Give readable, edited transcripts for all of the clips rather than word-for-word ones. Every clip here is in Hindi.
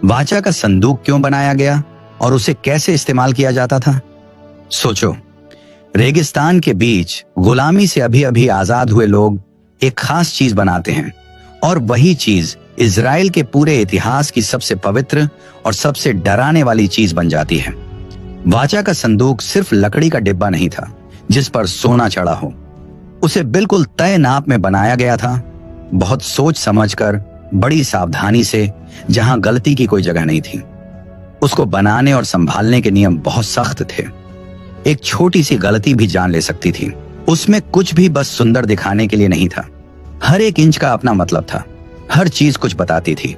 वाचा का संदूक क्यों बनाया गया और उसे कैसे इस्तेमाल किया जाता था? सोचो, रेगिस्तान के बीच गुलामी से अभी अभी आजाद हुए लोग एक खास चीज बनाते हैं और वही चीज इजराइल के पूरे इतिहास की सबसे पवित्र और सबसे डराने वाली चीज बन जाती है। वाचा का संदूक सिर्फ लकड़ी का डिब्बा नहीं था जिस पर सोना चढ़ा हो। उसे बिल्कुल तय नाप में बनाया गया था, बहुत सोच समझकर, बड़ी सावधानी से, जहां गलती की कोई जगह नहीं थी। उसको बनाने और संभालने के नियम बहुत सख्त थे। एक छोटी सी गलती भी जान ले सकती थी। उसमें कुछ भी बस सुंदर दिखाने के लिए नहीं था। हर एक इंच का अपना मतलब था, हर चीज कुछ बताती थी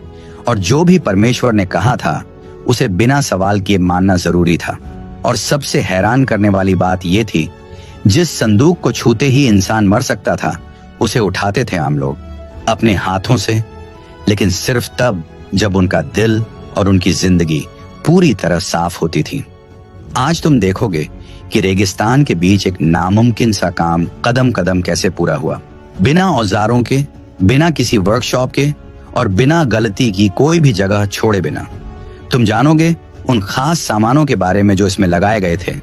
और जो भी परमेश्वर ने कहा था उसे बिना सवाल किए मानना जरूरी था। और सबसे हैरान करने वाली बात यह थी, जिस संदूक को छूते ही इंसान मर सकता था उसे उठाते थे आम लोग अपने हाथों से, लेकिन सिर्फ तब जब उनका दिल और उनकी जिंदगी पूरी तरह साफ होती थी। आज तुम देखोगे कि रेगिस्तान के बीच एक नामुमकिन सा काम कदम कदम कैसे पूरा हुआ, बिना औजारों के, बिना किसी वर्कशॉप के और बिना गलती की कोई भी जगह छोड़े बिना। तुम जानोगे उन खास सामानों के बारे में जो इसमें लगाए गए थे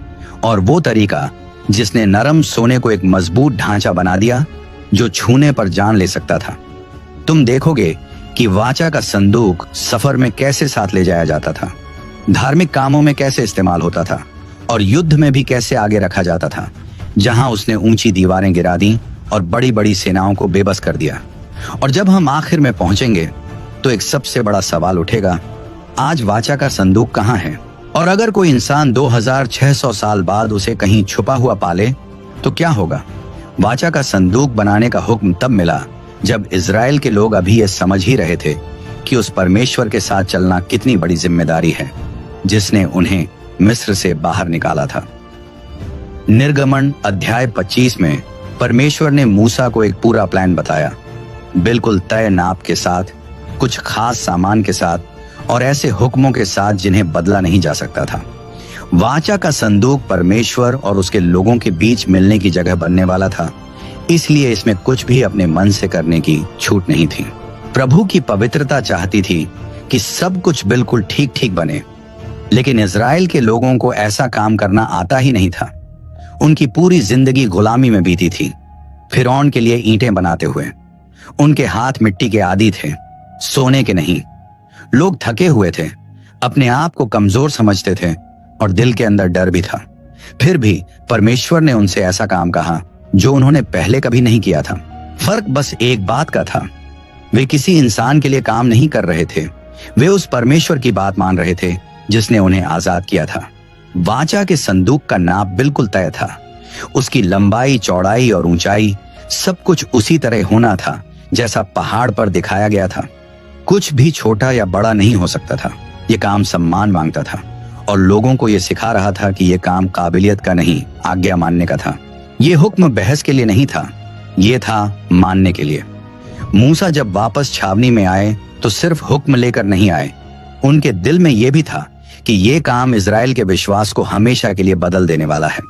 और वो तरीका जिसने नरम सोने को एक मजबूत ढांचा बना दिया जो छूने पर जान ले सकता था। तुम देखोगे कि वाचा का संदूक सफर में कैसे साथ ले जाया जाता था, धार्मिक कामों में कैसे इस्तेमाल होता था और युद्ध में भी कैसे आगे रखा जाता था, जहां उसने ऊंची दीवारें गिरा दी और बड़ी बड़ी सेनाओं को बेबस कर दिया। और जब हम आखिर में पहुंचेंगे तो एक सबसे बड़ा सवाल उठेगा, आज वाचा का संदूक कहां है? और अगर कोई इंसान 2600 साल बाद उसे कहीं छुपा हुआ पाले तो क्या होगा? वाचा का संदूक बनाने का हुक्म तब मिला जब इजराइल के लोग अभी ये समझ ही रहे थे कि उस परमेश्वर के साथ चलना कितनी बड़ी जिम्मेदारी है जिसने उन्हें मिस्र से बाहर निकाला था। निर्गमन अध्याय 25 में परमेश्वर ने मूसा को एक पूरा प्लान बताया, बिल्कुल तय नाप के साथ, कुछ खास सामान के साथ और ऐसे हुक्मों के साथ जिन्हें बदला नहीं जा सकता था। वाचा का संदूक परमेश्वर और उसके लोगों के बीच मिलने की जगह बनने वाला था, इसलिए इसमें कुछ भी अपने मन से करने की छूट नहीं थी। प्रभु की पवित्रता चाहती थी कि सब कुछ बिल्कुल ठीक ठीक बने, लेकिन इजराइल के लोगों को ऐसा काम करना आता ही नहीं था। उनकी पूरी जिंदगी गुलामी में बीती थी, फिरौन के लिए ईंटें बनाते हुए। उनके हाथ मिट्टी के आदी थे, सोने के नहीं। लोग थके हुए थे, अपने आप को कमजोर समझते थे और दिल के अंदर डर भी था। फिर भी परमेश्वर ने उनसे ऐसा काम कहा जो उन्होंने पहले कभी नहीं किया था। फर्क बस एक बात का था, वे किसी इंसान के लिए काम नहीं कर रहे थे, वे उस परमेश्वर की बात मान रहे थे जिसने उन्हें आजाद किया था। वाचा के संदूक का नाप बिल्कुल तय था, उसकी लंबाई, चौड़ाई और ऊंचाई सब कुछ उसी तरह होना था जैसा पहाड़ पर दिखाया गया था। कुछ भी छोटा या बड़ा नहीं हो सकता था। यह काम सम्मान मांगता था और लोगों को यह सिखा रहा था कि यह काम काबिलियत का नहीं, आज्ञा मानने का था। यह हुक्म बहस के लिए नहीं था, यह था मानने के लिए। मूसा जब वापस छावनी में आए तो सिर्फ हुक्म लेकर नहीं आए, उनके दिल में यह भी था कि यह काम इजराइल के विश्वास को हमेशा के लिए बदल देने वाला है।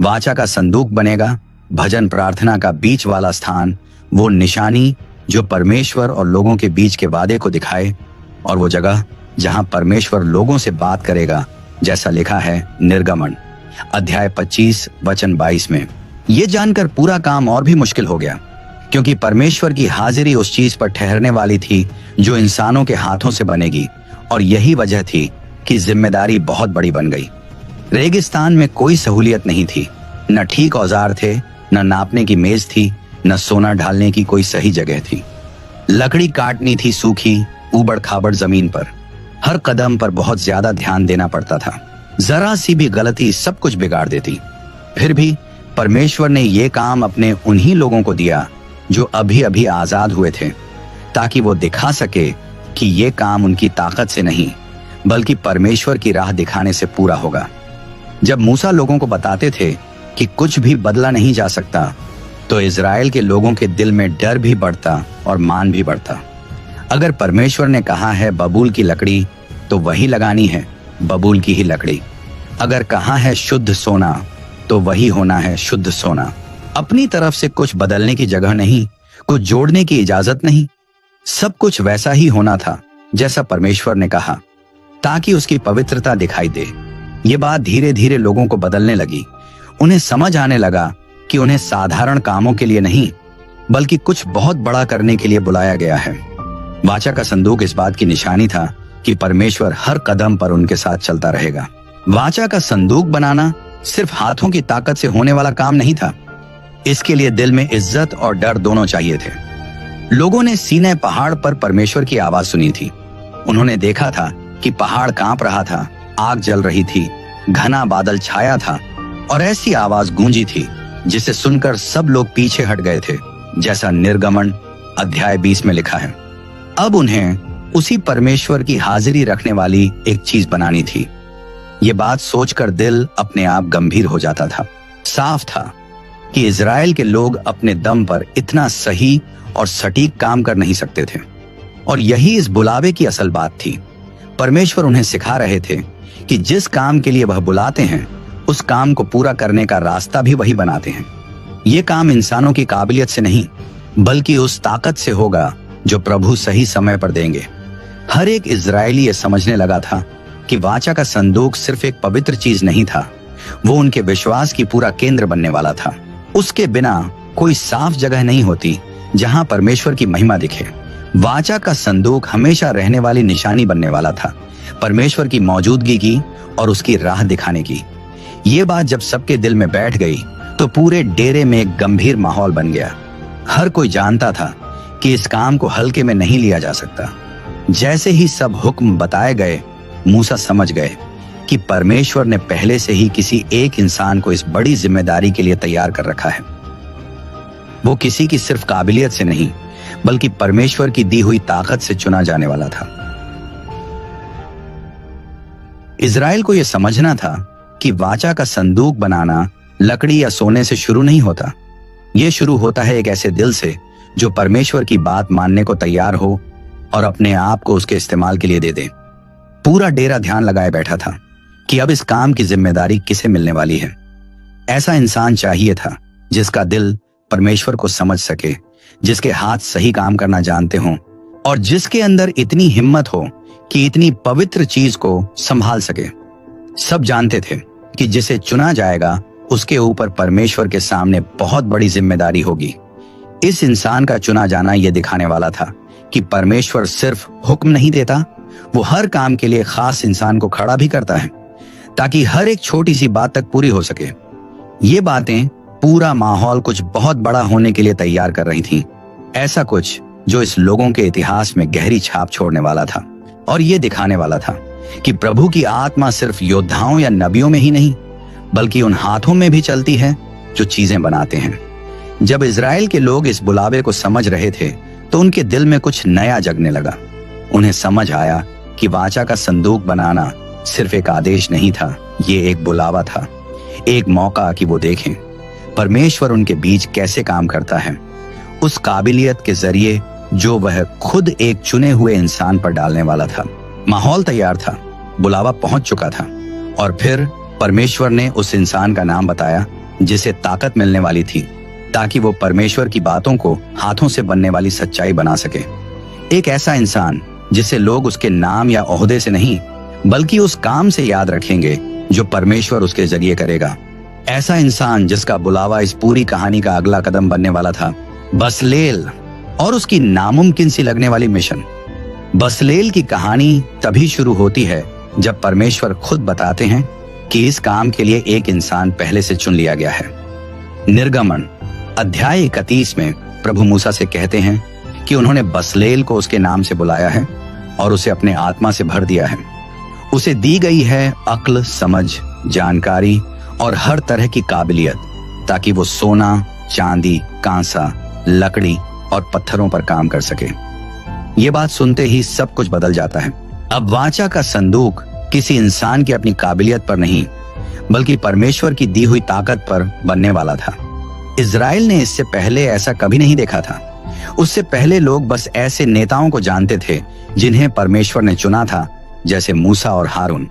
वाचा का संदूक बनेगा, भजन प्रार्थना का बीच वाला स्थान, वो निशानी जो परमेश्वर और लोगों के बीच के वादे को दिखाए, और वो जगह जहां परमेश्वर लोगों से बात करेगा, जैसा लिखा है निर्गमन अध्याय 25 वचन 22 में। ये जानकर पूरा काम और भी मुश्किल हो गया, क्योंकि परमेश्वर की हाजिरी उस चीज पर ठहरने वाली थी जो इंसानों के हाथों से बनेगी, और यही वजह थी कि जिम्मेदारी बहुत बड़ी बन गई। रेगिस्तान में कोई सहूलियत नहीं थी, न ठीक औजार थे, न नापने की मेज थी, न सोना ढालने की कोई सही जगह थी। लकड़ी काटनी थी सूखी ऊबड़ खाबड़ जमीन पर। हर कदम पर बहुत ज्यादा ध्यान देना पड़ता था, जरा सी भी गलती सब कुछ बिगाड़ देती। फिर भी परमेश्वर ने यह काम अपने उन्हीं लोगों को दिया जो अभी अभी आजाद हुए थे, ताकि वो दिखा सके कि यह काम उनकी ताकत से नहीं बल्कि परमेश्वर की राह दिखाने से पूरा होगा। जब मूसा लोगों को बताते थे कि कुछ भी बदला नहीं जा सकता, तो इजराइल के लोगों के दिल में डर भी बढ़ता और मान भी बढ़ता। अगर परमेश्वर ने कहा है बबूल की लकड़ी, तो वही लगानी है बबूल की ही लकड़ी। अगर कहा है शुद्ध सोना, तो वही होना है शुद्ध सोना। अपनी तरफ से कुछ बदलने की जगह नहीं, कुछ जोड़ने की इजाजत नहीं, सब कुछ वैसा ही होना था जैसा परमेश्वर ने कहा, ताकि उसकी पवित्रता दिखाई दे। ये बात धीरे धीरे लोगों को बदलने लगी। उन्हें समझ आने लगा कि उन्हें साधारण कामों के लिए नहीं, बल्कि कुछ बहुत बड़ा करने के लिए बुलाया गया है। वाचा का संदूक इस बात की निशानी था कि परमेश्वर हर कदम पर उनके साथ चलता रहेगा। वाचा का संदूक बनाना सिर्फ हाथों की ताकत से होने वाला काम नहीं था। इसके लिए दिल में इज्जत और डर दोनों चाहिए थे। लोगों ने सीनै पहाड़ पर परमेश्वर की आवाज सुनी थी। उन्होंने देखा था कि पहाड़ कांप रहा था, आग जल रही थी, घना बादल छाया था और ऐसी आवाज गूंजी थी जिसे सुनकर सब लोग पीछे हट गए थे, जैसा निर्गमन अध्याय 20 में लिखा है। अब उन्हें उसी परमेश्वर की हाजिरी रखने वाली एक चीज बनानी थी। ये बात सोचकर दिल अपने आप गंभीर हो जाता था। साफ था कि इजराइल के लोग अपने दम पर इतना सही और सटीक काम कर नहीं सकते थे, और यही इस बुलावे की असल बात थी। परमेश्वर उन्हें सिखा रहे थे कि जिस काम के लिए वह बुलाते हैं, उस काम को पूरा करने का रास्ता भी वही बनाते हैं। ये काम इंसानों की काबिलियत से नहीं, बल्कि उस ताकत से होगा जो प्रभु सही समय पर देंगे। हर एक इजरायली ये समझने लगा था कि वाचा का संदूक सिर्फ एक पवित्र चीज नहीं था, वो उनके विश्वास की पूरा केंद्र बनने वाला था। उसके बिना कोई साफ जगह नहीं होती जहां परमेश्वर की महिमा दिखे। वाचा का संदूक हमेशा रहने वाली निशानी बनने वाला था, परमेश्वर की मौजूदगी की और उसकी राह दिखाने की। ये बात जब सबके दिल में बैठ गई तो पूरे डेरे में एक गंभीर माहौल बन गया। हर कोई जानता था कि इस काम को हल्के में नहीं लिया जा सकता। जैसे ही सब हुक्म बताए गए, मूसा समझ गए कि परमेश्वर ने पहले से ही किसी एक इंसान को इस बड़ी जिम्मेदारी के लिए तैयार कर रखा है। वो किसी की सिर्फ काबिलियत से नहीं, बल्कि परमेश्वर की दी हुई ताकत से चुना जाने वाला था। इजराइल को यह समझना था कि वाचा का संदूक बनाना लकड़ी या सोने से शुरू नहीं होता। यह शुरू होता है एक ऐसे दिल से जो परमेश्वर की बात मानने को तैयार हो और अपने आप को उसके इस्तेमाल के लिए दे दे। पूरा डेरा ध्यान लगाए बैठा था कि अब इस काम की जिम्मेदारी किसे मिलने वाली है। ऐसा इंसान चाहिए था जिसका दिल परमेश्वर को समझ सके, जिसके हाथ सही काम करना जानते हों और जिसके अंदर इतनी हिम्मत हो कि इतनी पवित्र चीज को संभाल सके। सब जानते थे कि जिसे चुना जाएगा उसके ऊपर परमेश्वर के सामने बहुत बड़ी जिम्मेदारी होगी। इस इंसान का चुना जाना यह दिखाने वाला था कि परमेश्वर सिर्फ हुक्म नहीं देता, वो हर काम के लिए खास इंसान को खड़ा भी करता है ताकि हर एक छोटी सी बात तक पूरी हो सके। ये बातें पूरा माहौल कुछ बहुत बड़ा होने के लिए तैयार कर रही थीं। ऐसा कुछ जो इस लोगों के इतिहास में गहरी छाप छोड़ने वाला था और ये दिखाने वाला था कि प्रभु की आत्मा सिर्फ योद्धाओं या नबियों में ही नहीं, बल्कि उन हाथों में भी चलती है जो चीजें बनाते हैं। जब इजराइल के लोग इस बुलावे को समझ रहे थे तो उनके दिल में कुछ नया जगने लगा। उन्हें समझ आया कि वाचा का संदूक बनाना सिर्फ एक आदेश नहीं था, ये एक बुलावा था, एक मौका कि वो देखें परमेश्वर उनके बीच कैसे काम करता है, उस काबिलियत के जरिए जो वह खुद एक चुने हुए इंसान पर डालने वाला था। माहौल तैयार था, बुलावा पहुंच चुका था और फिर परमेश्वर ने उस इंसान का नाम बताया जिसे ताकत मिलने वाली थी ताकि वो परमेश्वर की बातों को हाथों से बनने वाली सच्चाई बना सके। एक ऐसा इंसान जिसे लोग उसके नाम या ओहदे से नहीं, बल्कि उस काम से याद रखेंगे जो परमेश्वर उसके जरिए करेगा। ऐसा इंसान जिसका बुलावा इस पूरी कहानी का अगला कदम बनने वाला था, बसलेल और उसकी नामुमकिन सी लगने वाली मिशन। बसलेल की कहानी तभी शुरू होती है जब परमेश्वर खुद बताते हैं कि इस काम के लिए एक इंसान पहले से चुन लिया गया है। निर्गमन अध्याय 31 में प्रभु मूसा से कहते हैं कि उन्होंने बसलेल को उसके नाम से बुलाया है और उसे अपने आत्मा से भर दिया है। उसे दी गई है अक्ल, समझ, जानकारी और हर तरह की काबिलियत ताकि वो सोना, चांदी, कांसा, लकड़ी और पत्थरों पर काम कर सके। ये बात सुनते ही सब कुछ बदल जाता है। अब वाचा का संदूक किसी इंसान की अपनी काबिलियत पर नहीं, बल्कि परमेश्वर की दी हुई ताकत पर बनने वाला था। इजराइल ने इससे पहले ऐसा कभी नहीं देखा था। उससे पहले लोग बस ऐसे नेताओं को जानते थे जिन्हें परमेश्वर ने चुना था, जैसे मूसा और हारून।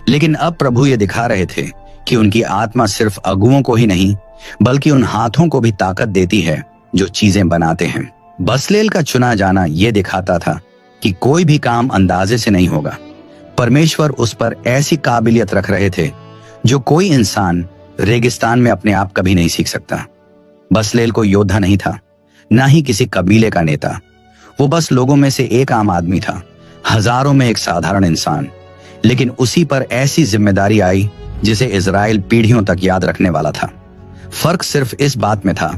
लेकिन अब प्रभु ये दिखा रहे थे कि उनकी आत्मा सिर्फ अगुओं को ही नहीं, बल्कि उन हाथों को भी ताकत देती है जो चीजें बनाते हैं। बसलेल का चुना जाना ये दिखाता था कि कोई भी काम अंदाजे से नहीं होगा। परमेश्वर उस पर ऐसी काबिलियत रख रहे थे जो कोई इंसान रेगिस्तान में अपने आप कभी नहीं सीख सकता। बसलेल कोई योद्धा नहीं था, ना ही किसी कबीले का नेता। वो बस लोगों में से एक आम आदमी था, हजारों में एक साधारण इंसान। लेकिन उसी पर ऐसी जिम्मेदारी आई जिसे इजराइल पीढ़ियों तक याद रखने वाला था। फर्क सिर्फ इस बात में था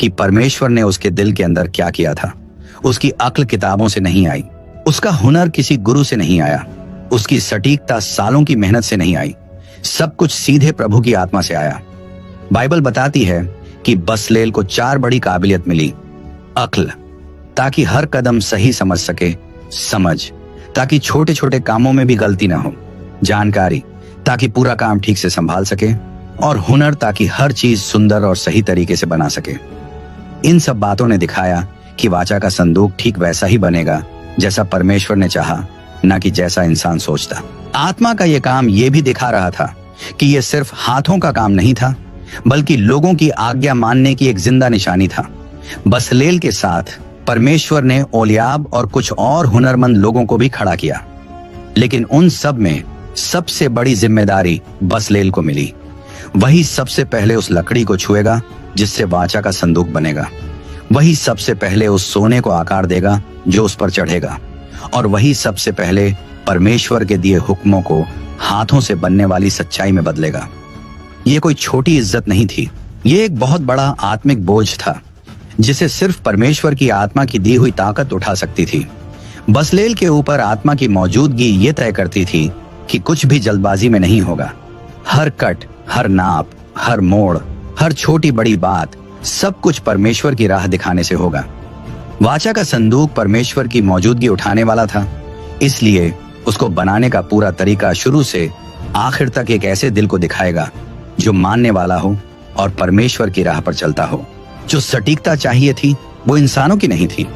कि परमेश्वर ने उसके दिल के अंदर क्या किया था। उसकी अक्ल किताबों से नहीं आई, उसका हुनर किसी गुरु से नहीं आया, उसकी सटीकता सालों की मेहनत से नहीं आई। सब कुछ सीधे प्रभु की आत्मा से आया। बाइबल बताती है कि बसलेल को 4 बड़ी काबिलियत मिली। अक्ल, ताकि हर कदम सही समझ सके, समझ, ताकि छोटे छोटे कामों में भी गलती ना हो, जानकारी, ताकि पूरा काम ठीक से संभाल सके, और हुनर, ताकि हर चीज सुंदर और सही तरीके से बना सके। इन सब बातों ने दिखाया कि वाचा का संदूक ठीक वैसा ही बनेगा जैसा परमेश्वर ने चाहा, ना कि जैसा इंसान सोचता। आत्मा का यह काम यह भी दिखा रहा था कि यह सिर्फ हाथों का काम नहीं था, बल्कि लोगों की आज्ञा मानने की एक जिंदा निशानी था। बसलेल के साथ परमेश्वर ने ओलियाब और कुछ और हुनरमंद लोगों को भी खड़ा किया, लेकिन उन सब में सबसे बड़ी जिम्मेदारी बसलेल को मिली। वही सबसे पहले उस लकड़ी को छुएगा जिससे वाचा का संदूक बनेगा। वही सबसे पहले उस सोने को आकार देगा जो उस पर चढ़ेगा, और वही सबसे पहले परमेश्वर के दिए हुक्मों को हाथों से बनने वाली सच्चाई में बदलेगा। यह कोई छोटी इज्जत नहीं थी, यह एक बहुत बड़ा आत्मिक बोझ था जिसे सिर्फ परमेश्वर की आत्मा की दी हुई ताकत उठा सकती थी। बसलेल के ऊपर आत्मा की मौजूदगी ये तय करती थी कि कुछ भी जल्दबाजी में नहीं होगा। हर कट, हर नाप, हर मोड़, हर छोटी बड़ी बात, सब कुछ परमेश्वर की राह दिखाने से होगा। वाचा का संदूक परमेश्वर की मौजूदगी उठाने वाला था, इसलिए उसको बनाने का पूरा तरीका शुरू से आखिर तक एक ऐसे दिल को दिखाएगा जो मानने वाला हो और परमेश्वर की राह पर चलता हो। जो सटीकता चाहिए थी वो इंसानों की नहीं थी,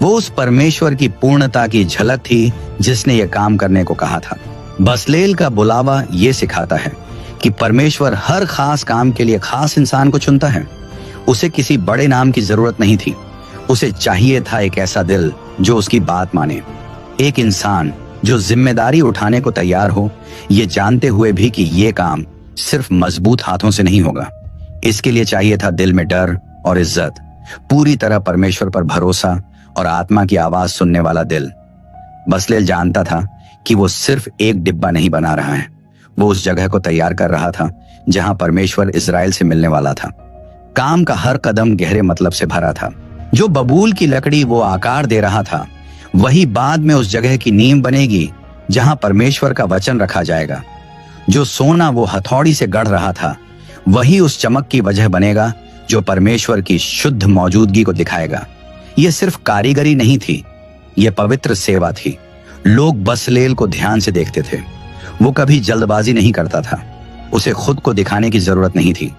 वो उस परमेश्वर की पूर्णता की झलक थी जिसने ये काम करने को कहा था। बसलेल का बुलावा ये सिखाता है कि परमेश्वर हर खास काम के लिए खास इंसान को चुनता है। उसे किसी बड़े नाम की जरूरत नहीं थी, उसे चाहिए था एक ऐसा दिल जो उसकी बात माने, एक इंसान जो जिम्मेदारी उठाने को तैयार हो, ये जानते हुए भी कि ये काम सिर्फ मजबूत हाथों से नहीं होगा। इसके लिए चाहिए था दिल में डर और इज्जत, पूरी तरह परमेश्वर पर भरोसा और आत्मा की आवाज सुनने वाला दिल। बसलेल जानता था कि वो सिर्फ एक डिब्बा नहीं बना रहा है, वो उस जगह को तैयार कर रहा था जहां परमेश्वर इजराइल से मिलने वाला था। काम का हर कदम गहरे मतलब से भरा था। जो बबूल की लकड़ी वो आकार दे रहा था, वही बाद में उस जगह की नींव बनेगी जहां परमेश्वर का वचन रखा जाएगा। जो सोना वो हथौड़ी से गढ़ रहा था, वही उस चमक की वजह बनेगा जो परमेश्वर की शुद्ध मौजूदगी को दिखाएगा। यह सिर्फ कारीगरी नहीं थी, यह पवित्र सेवा थी। लोग बसलेल को ध्यान से देखते थे। वो कभी जल्दबाजी नहीं करता था, उसे खुद को दिखाने की जरूरत नहीं थी।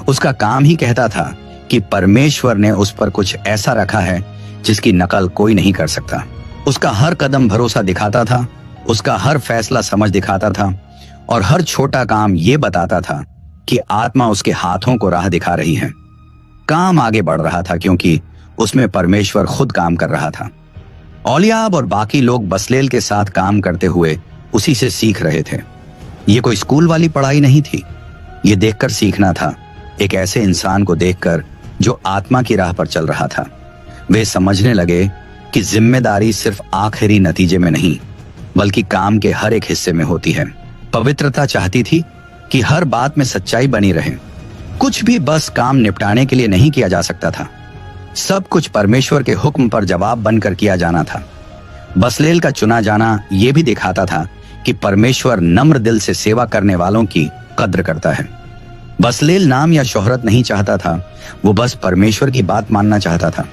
उसका काम ही कहता था कि परमेश्वर ने उस पर कुछ ऐसा रखा है जिसकी नकल कोई नहीं कर सकता। उसका हर कदम भरोसा दिखाता था, उसका हर फैसला समझ दिखाता था, और हर छोटा काम ये बताता था कि आत्मा उसके हाथों को राह दिखा रही है। काम आगे बढ़ रहा था क्योंकि उसमें परमेश्वर खुद काम कर रहा था। ओलियाब और बाकी लोग बसलेल के साथ काम करते हुए उसी से सीख रहे थे। ये कोई स्कूल वाली पढ़ाई नहीं थी, ये देखकर सीखना था, एक ऐसे इंसान को देखकर जो आत्मा की राह पर चल रहा था। वे समझने लगे कि जिम्मेदारी सिर्फ आखिरी नतीजे में नहीं, बल्कि काम के हर एक हिस्से में होती है। पवित्रता चाहती थी कि हर बात में सच्चाई बनी रहे। कुछ भी बस काम निपटाने के लिए नहीं किया जा सकता था, सब कुछ परमेश्वर के हुक्म पर जवाब बनकर किया जाना था। बसलेल का चुना जाना यह भी दिखाता था कि परमेश्वर नम्र दिल से सेवा करने वालों की कद्र करता है। बसलेल नाम या शोहरत नहीं चाहता था, वो बस परमेश्वर की बात मानना चाहता था।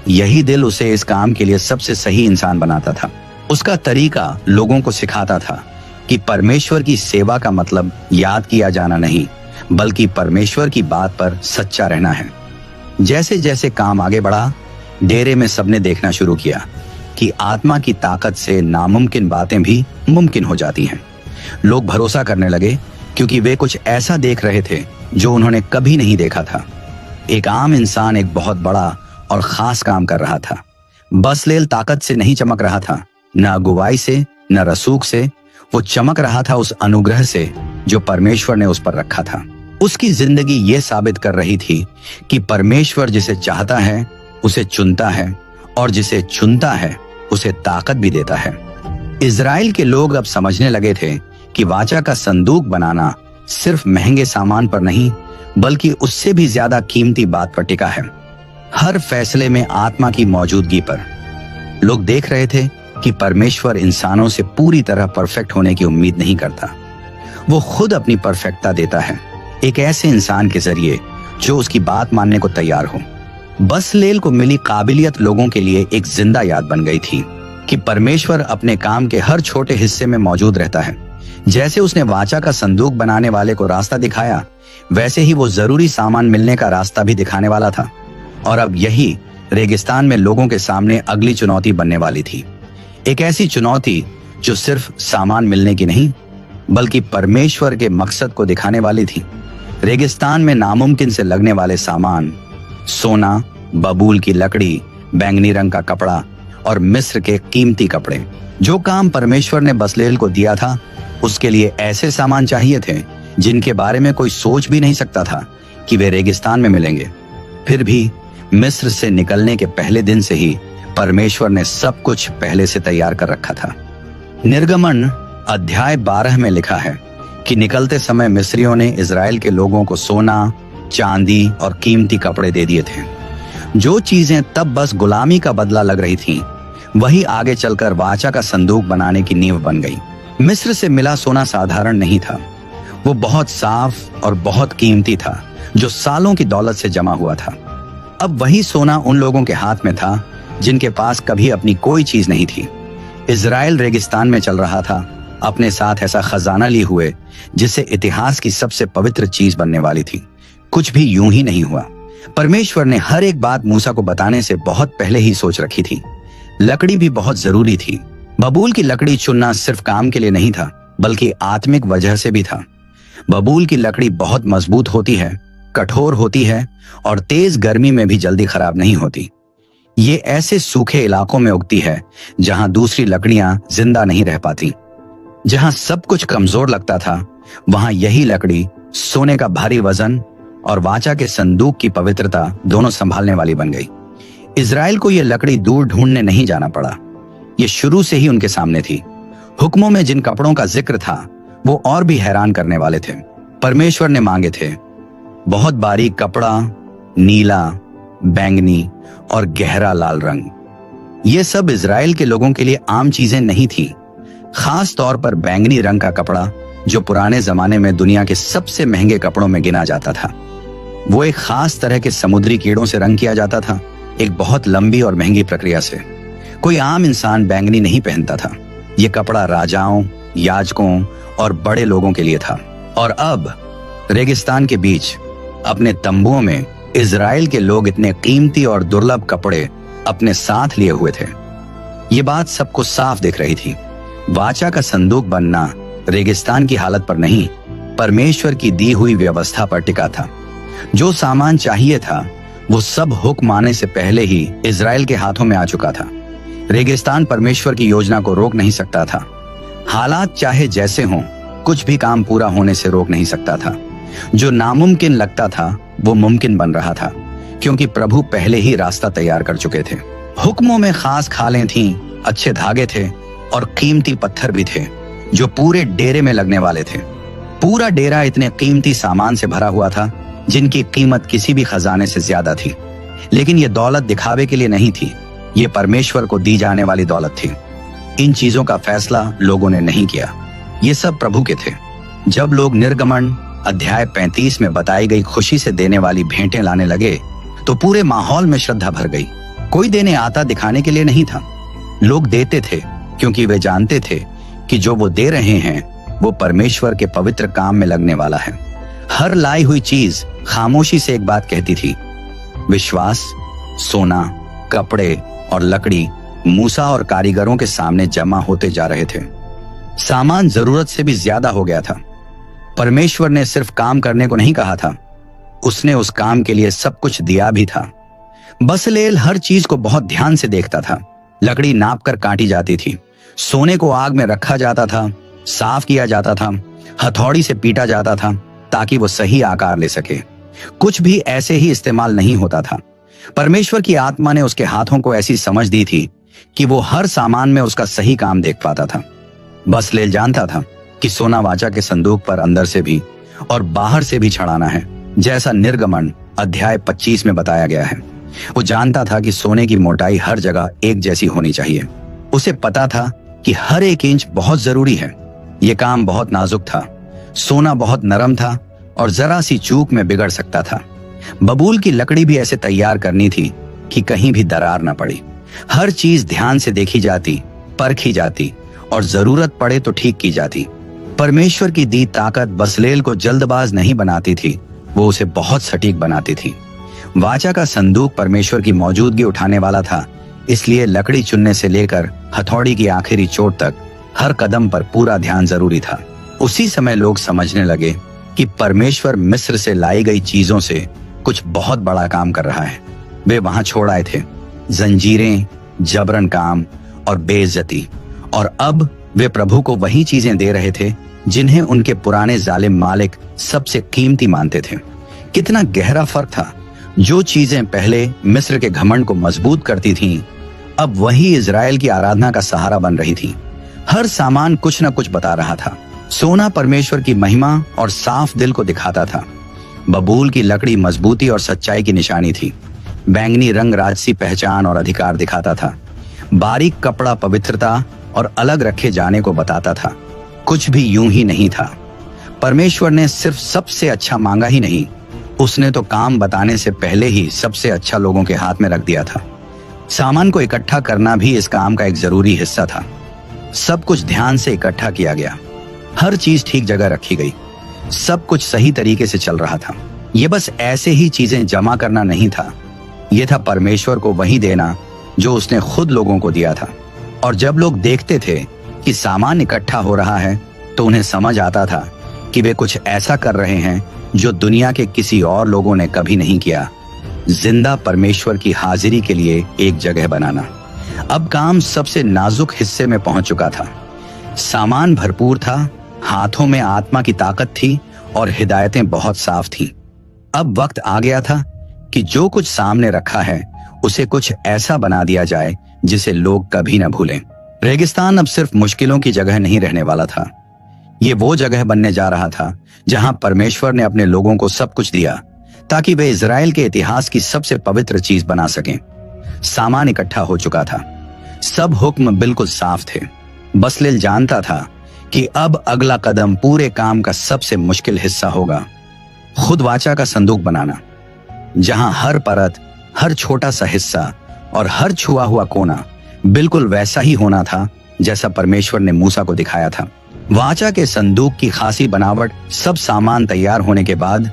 यही दिल उसे इस काम के लिए सबसे सही इंसान बनाता था। उसका तरीका लोगों को सिखाता था कि परमेश्वर की सेवा का मतलब याद किया जाना नहीं, बल्कि परमेश्वर की बात पर सच्चा रहना है। जैसे जैसे काम आगे बढ़ा, डेरे में सबने देखना शुरू किया कि आत्मा की ताकत से नामुमकिन बातें भी मुमकिन हो जाती हैं। लोग भरोसा करने लगे क्योंकि वे कुछ ऐसा देख रहे थे जो उन्होंने कभी नहीं देखा था। एक आम इंसान एक बहुत बड़ा और खास काम कर रहा था। बसलेल ताकत से नहीं चमक रहा था, न अगुवाई से, न रसूख से। वो चमक रहा था उस अनुग्रह से जो परमेश्वर ने उस पर रखा था। उसकी जिंदगी ये साबित कर रही थी कि परमेश्वर जिसे चाहता है उसे चुनता है, और जिसे चुनता है उसे ताकत भी देता है। इजराइल के लोग अब समझने लगे थे कि वाचा का संदूक बनाना सिर्फ महंगे सामान पर नहीं, बल्कि उससे भी ज्यादा कीमती बात पर टिका है, हर फैसले में आत्मा की मौजूदगी पर। लोग देख रहे थे कि परमेश्वर इंसानों से पूरी तरह परफेक्ट होने की उम्मीद नहीं करता। वो खुद अपनी परफेक्टता देता है एक ऐसे इंसान के जरिए जो उसकी बात मानने को तैयार हो। बसलेल को मिली काबिलियत लोगों के लिए एक जिंदा याद बन गई थी कि परमेश्वर अपने काम के हर छोटे हिस्से में मौजूद रहता है। जैसे उसने वाचा का संदूक बनाने वाले को रास्ता दिखाया, वैसे ही वो जरूरी सामान मिलने का रास्ता भी दिखाने वाला था। और अब यही रेगिस्तान में लोगों के सामने अगली चुनौती बनने वाली थी। एक ऐसी चुनौती जो सिर्फ सामान मिलने की नहीं, बल्कि परमेश्वर के मकसद को दिखाने वाली थी। रेगिस्तान में नामुमकिन से लगने वाले सामान, सोना, बबूल की लकड़ी, बैंगनी रंग का कपड़ा और मिस्र के कीमती कपड़े। जो काम परमेश्वर ने बसलेल को दिया था, उसके लिए ऐसे सामान चाहिए थे जिनके बारे में कोई सोच भी नहीं सकता था कि वे रेगिस्तान में मिलेंगे। फिर भी मिस्र से निकलने के पहले दिन से ही परमेश्वर ने सब कुछ पहले से तैयार कर रखा था। निर्गमन अध्याय 12 में लिखा है कि निकलते समय मिस्रियों ने इजराइल के लोगों को सोना, चांदी और कीमती कपड़े दे दिए थे। जो चीजें तब बस गुलामी का बदला लग रही थीं, वही आगे चलकर वाचा का संदूक बनाने की नींव बन गई। मिस्र से मिला सोना साधारण नहीं था, वो बहुत साफ और बहुत कीमती था, जो सालों की दौलत से जमा हुआ था। अब वही सोना उन लोगों के हाथ में था जिनके पास कभी अपनी कोई चीज नहीं थी। इजराइल रेगिस्तान में चल रहा था, अपने साथ ऐसा खजाना लिए हुए जिससे इतिहास की सबसे पवित्र चीज बनने वाली थी। कुछ भी यूं ही नहीं हुआ। परमेश्वर ने हर एक बात मूसा को बताने से बहुत पहले ही सोच रखी थी। लकड़ी भी बहुत जरूरी थी। बबूल की लकड़ी चुनना सिर्फ काम के लिए नहीं था, बल्कि आत्मिक वजह से भी था। बबूल की लकड़ी बहुत मजबूत होती है, कठोर होती है और तेज गर्मी में भी जल्दी खराब नहीं होती। ये ऐसे सूखे इलाकों में उगती है जहां दूसरी लकड़ियां जिंदा नहीं रह पाती। जहां सब कुछ कमजोर लगता था, वहां यही लकड़ी सोने का भारी वजन और वाचा के संदूक की पवित्रता दोनों संभालने वाली बन गई। इजराइल को यह लकड़ी दूर ढूंढने नहीं जाना पड़ा, ये शुरू से ही उनके सामने थी। हुक्मों में जिन कपड़ों का जिक्र था, वो और भी हैरान करने वाले थे। परमेश्वर ने मांगे थे बहुत बारीक कपड़ा, नीला, बैंगनी और गहरा लाल रंग। ये सब इजराइल के लोगों के लिए आम चीजें नहीं थी। खास तौर पर बैंगनी रंग का कपड़ा, जो पुराने जमाने में दुनिया के सबसे महंगे कपड़ों में गिना जाता था। वो एक खास तरह के समुद्री कीड़ों से रंग किया जाता था, एक बहुत लंबी और महंगी प्रक्रिया से। कोई आम इंसान बैंगनी नहीं पहनता था। ये कपड़ा राजाओं, याजकों और बड़े लोगों के लिए था। और अब रेगिस्तान के बीच अपने तंबुओं में इजराइल के लोग इतने कीमती और दुर्लभ कपड़े अपने साथ लिए हुए थे। ये बात सबको साफ दिख रही थी। वाचा का संदूक बनना रेगिस्तान की हालत पर नहीं, परमेश्वर की दी हुई व्यवस्था पर टिका था। जो सामान चाहिए था, वो सब हुक्म आने से पहले ही इजराइल के हाथों में आ चुका था। रेगिस्तान परमेश्वर की योजना को रोक नहीं सकता था। हालात चाहे जैसे हों, कुछ भी काम पूरा होने से रोक नहीं सकता था। जो नामुमकिन लगता था, वो मुमकिन बन रहा था, क्योंकि प्रभु पहले ही रास्ता तैयार कर चुके थे। हुक्मों में खास खालें थीं, अच्छे धागे थे और कीमती पत्थर भी थे, जो पूरे डेरे में लगने वाले थे। पूरा डेरा इतने कीमती सामान से भरा हुआ था जिनकी कीमत किसी भी खजाने से ज्यादा थी। लेकिन ये दौलत दिखावे के लिए नहीं थी, ये परमेश्वर को दी जाने वाली दौलत थी। इन चीजों का फैसला लोगों ने नहीं किया, ये सब प्रभु के थे। जब लोग निर्गमन अध्याय 35 में बताई गई खुशी से देने वाली भेंटें लाने लगे, तो पूरे माहौल में श्रद्धा भर गई। कोई देने आता दिखाने के लिए नहीं था। लोग देते थे क्योंकि वे जानते थे कि जो वो दे रहे हैं, वो परमेश्वर के पवित्र काम में लगने वाला है। हर लाई हुई चीज खामोशी से एक बात कहती थी। विश्वास, सोना, कपड़े और लकड़ी मूसा और कारीगरों के सामने जमा होते जा रहे थे। सामान जरूरत से भी ज्यादा हो गया था। परमेश्वर ने सिर्फ काम करने को नहीं कहा था, उसने उस काम के लिए सब कुछ दिया भी था। बसलेल हर चीज को बहुत ध्यान से देखता था। लकड़ी नाप कर काटी जाती थी, सोने को आग में रखा जाता था, साफ किया जाता था, हथौड़ी से पीटा जाता था ताकि वो सही आकार ले सके। कुछ भी ऐसे ही इस्तेमाल नहीं होता था। परमेश्वर की आत्मा ने उसके हाथों को ऐसी समझ दी थी कि वो हर सामान में उसका सही काम देख पाता था। बसलेल जानता था कि सोना वाचा के संदूक पर अंदर से भी और बाहर से भी चढ़ाना है, जैसा निर्गमन अध्याय 25 में बताया गया है। वो जानता था कि सोने की मोटाई हर जगह एक जैसी होनी चाहिए। उसे पता था कि हर एक इंच बहुत जरूरी है। ये काम बहुत नाजुक था। सोना बहुत नरम था और जरा सी चूक में बिगड़ सकता था। बबूल की लकड़ी भी ऐसे तैयार करनी थी कि कहीं भी दरार न पड़ी। हर चीज ध्यान से देखी जाती, परखी जाती और जरूरत पड़े तो ठीक की जाती। परमेश्वर की दी ताकत बसलेल को जल्दबाज नहीं बनाती थी, वो उसे बहुत सटीक बनाती थी। वाचा का संदूक परमेश्वर की मौजूदगी उठाने वाला था, इसलिए लकड़ी चुनने से लेकर हथौड़ी की आखिरी चोट तक हर कदम पर पूरा ध्यान जरूरी था। उसी समय लोग समझने लगे कि परमेश्वर मिस्र से लाई गई चीजों से कुछ बहुत बड़ा काम कर रहा है। वे वहां छोड़ आए थे जंजीरें, जबरन काम और बेइज्जती, और अब वे प्रभु को वही चीजें दे रहे थे जिन्हें उनके पुराने जालिम मालिक सबसे कीमती मानते थे। कितना गहरा फर्क था। जो चीजें पहले मिस्र के घमंड को मजबूत करती थीं, अब वही इजराइल की आराधना का सहारा बन रही थी। हर सामान कुछ न कुछ बता रहा था। सोना परमेश्वर की महिमा और साफ दिल को दिखाता था। बबूल की लकड़ी मजबूती और सच्चाई की निशानी थी। बैंगनी रंग राजसी पहचान और अधिकार दिखाता था। बारीक कपड़ा पवित्रता और अलग रखे जाने को बताता था। कुछ भी यूं ही नहीं था। परमेश्वर ने सिर्फ सबसे अच्छा मांगा ही नहीं, उसने तो काम बताने से पहले ही सबसे अच्छा लोगों के हाथ में रख दिया था। सामान को इकट्ठा करना भी इस काम का एक जरूरी हिस्सा था। सब कुछ ध्यान से इकट्ठा किया गया, हर चीज ठीक जगह रखी गई, सब कुछ सही तरीके से चल रहा था। ये बस ऐसे ही चीजें जमा करना नहीं था, यह था परमेश्वर को वही देना जो उसने खुद लोगों को दिया था। और जब लोग देखते थे कि सामान इकट्ठा हो रहा है, तो उन्हें समझ आता था कि वे कुछ ऐसा कर रहे हैं जो दुनिया के किसी और लोगों ने कभी नहीं किया। जिंदा परमेश्वर की हाजिरी के लिए एक जगह बनाना। अब काम सबसे नाजुक हिस्से में पहुंच चुका था। सामान भरपूर था, हाथों में आत्मा की ताकत थी और हिदायतें बहुत साफ थीं। अब वक्त आ गया था कि जो कुछ सामने रखा है उसे कुछ ऐसा बना दिया जाए जिसे लोग कभी न भूलें। रेगिस्तान अब सिर्फ मुश्किलों की जगह नहीं रहने वाला था। ये वो जगह बनने जा रहा था जहां परमेश्वर ने अपने लोगों को सब कुछ दिया ताकि वे इजराइल के इतिहास की सबसे पवित्र चीज बना सकें। सामान इकट्ठा हो चुका था, सब हुक्म बिल्कुल साफ थे। बसलेल जानता था कि अब अगला कदम पूरे काम का सबसे मुश्किल हिस्सा होगा, खुद वाचा का संदूक बनाना, जहां हर परत, हर छोटा सा हिस्सा और हर छुआ हुआ कोना बिल्कुल वैसा ही होना था जैसा परमेश्वर ने मूसा को दिखाया था। वाचा के संदूक की खासी बनावट, सब सामान तैयार होने के बाद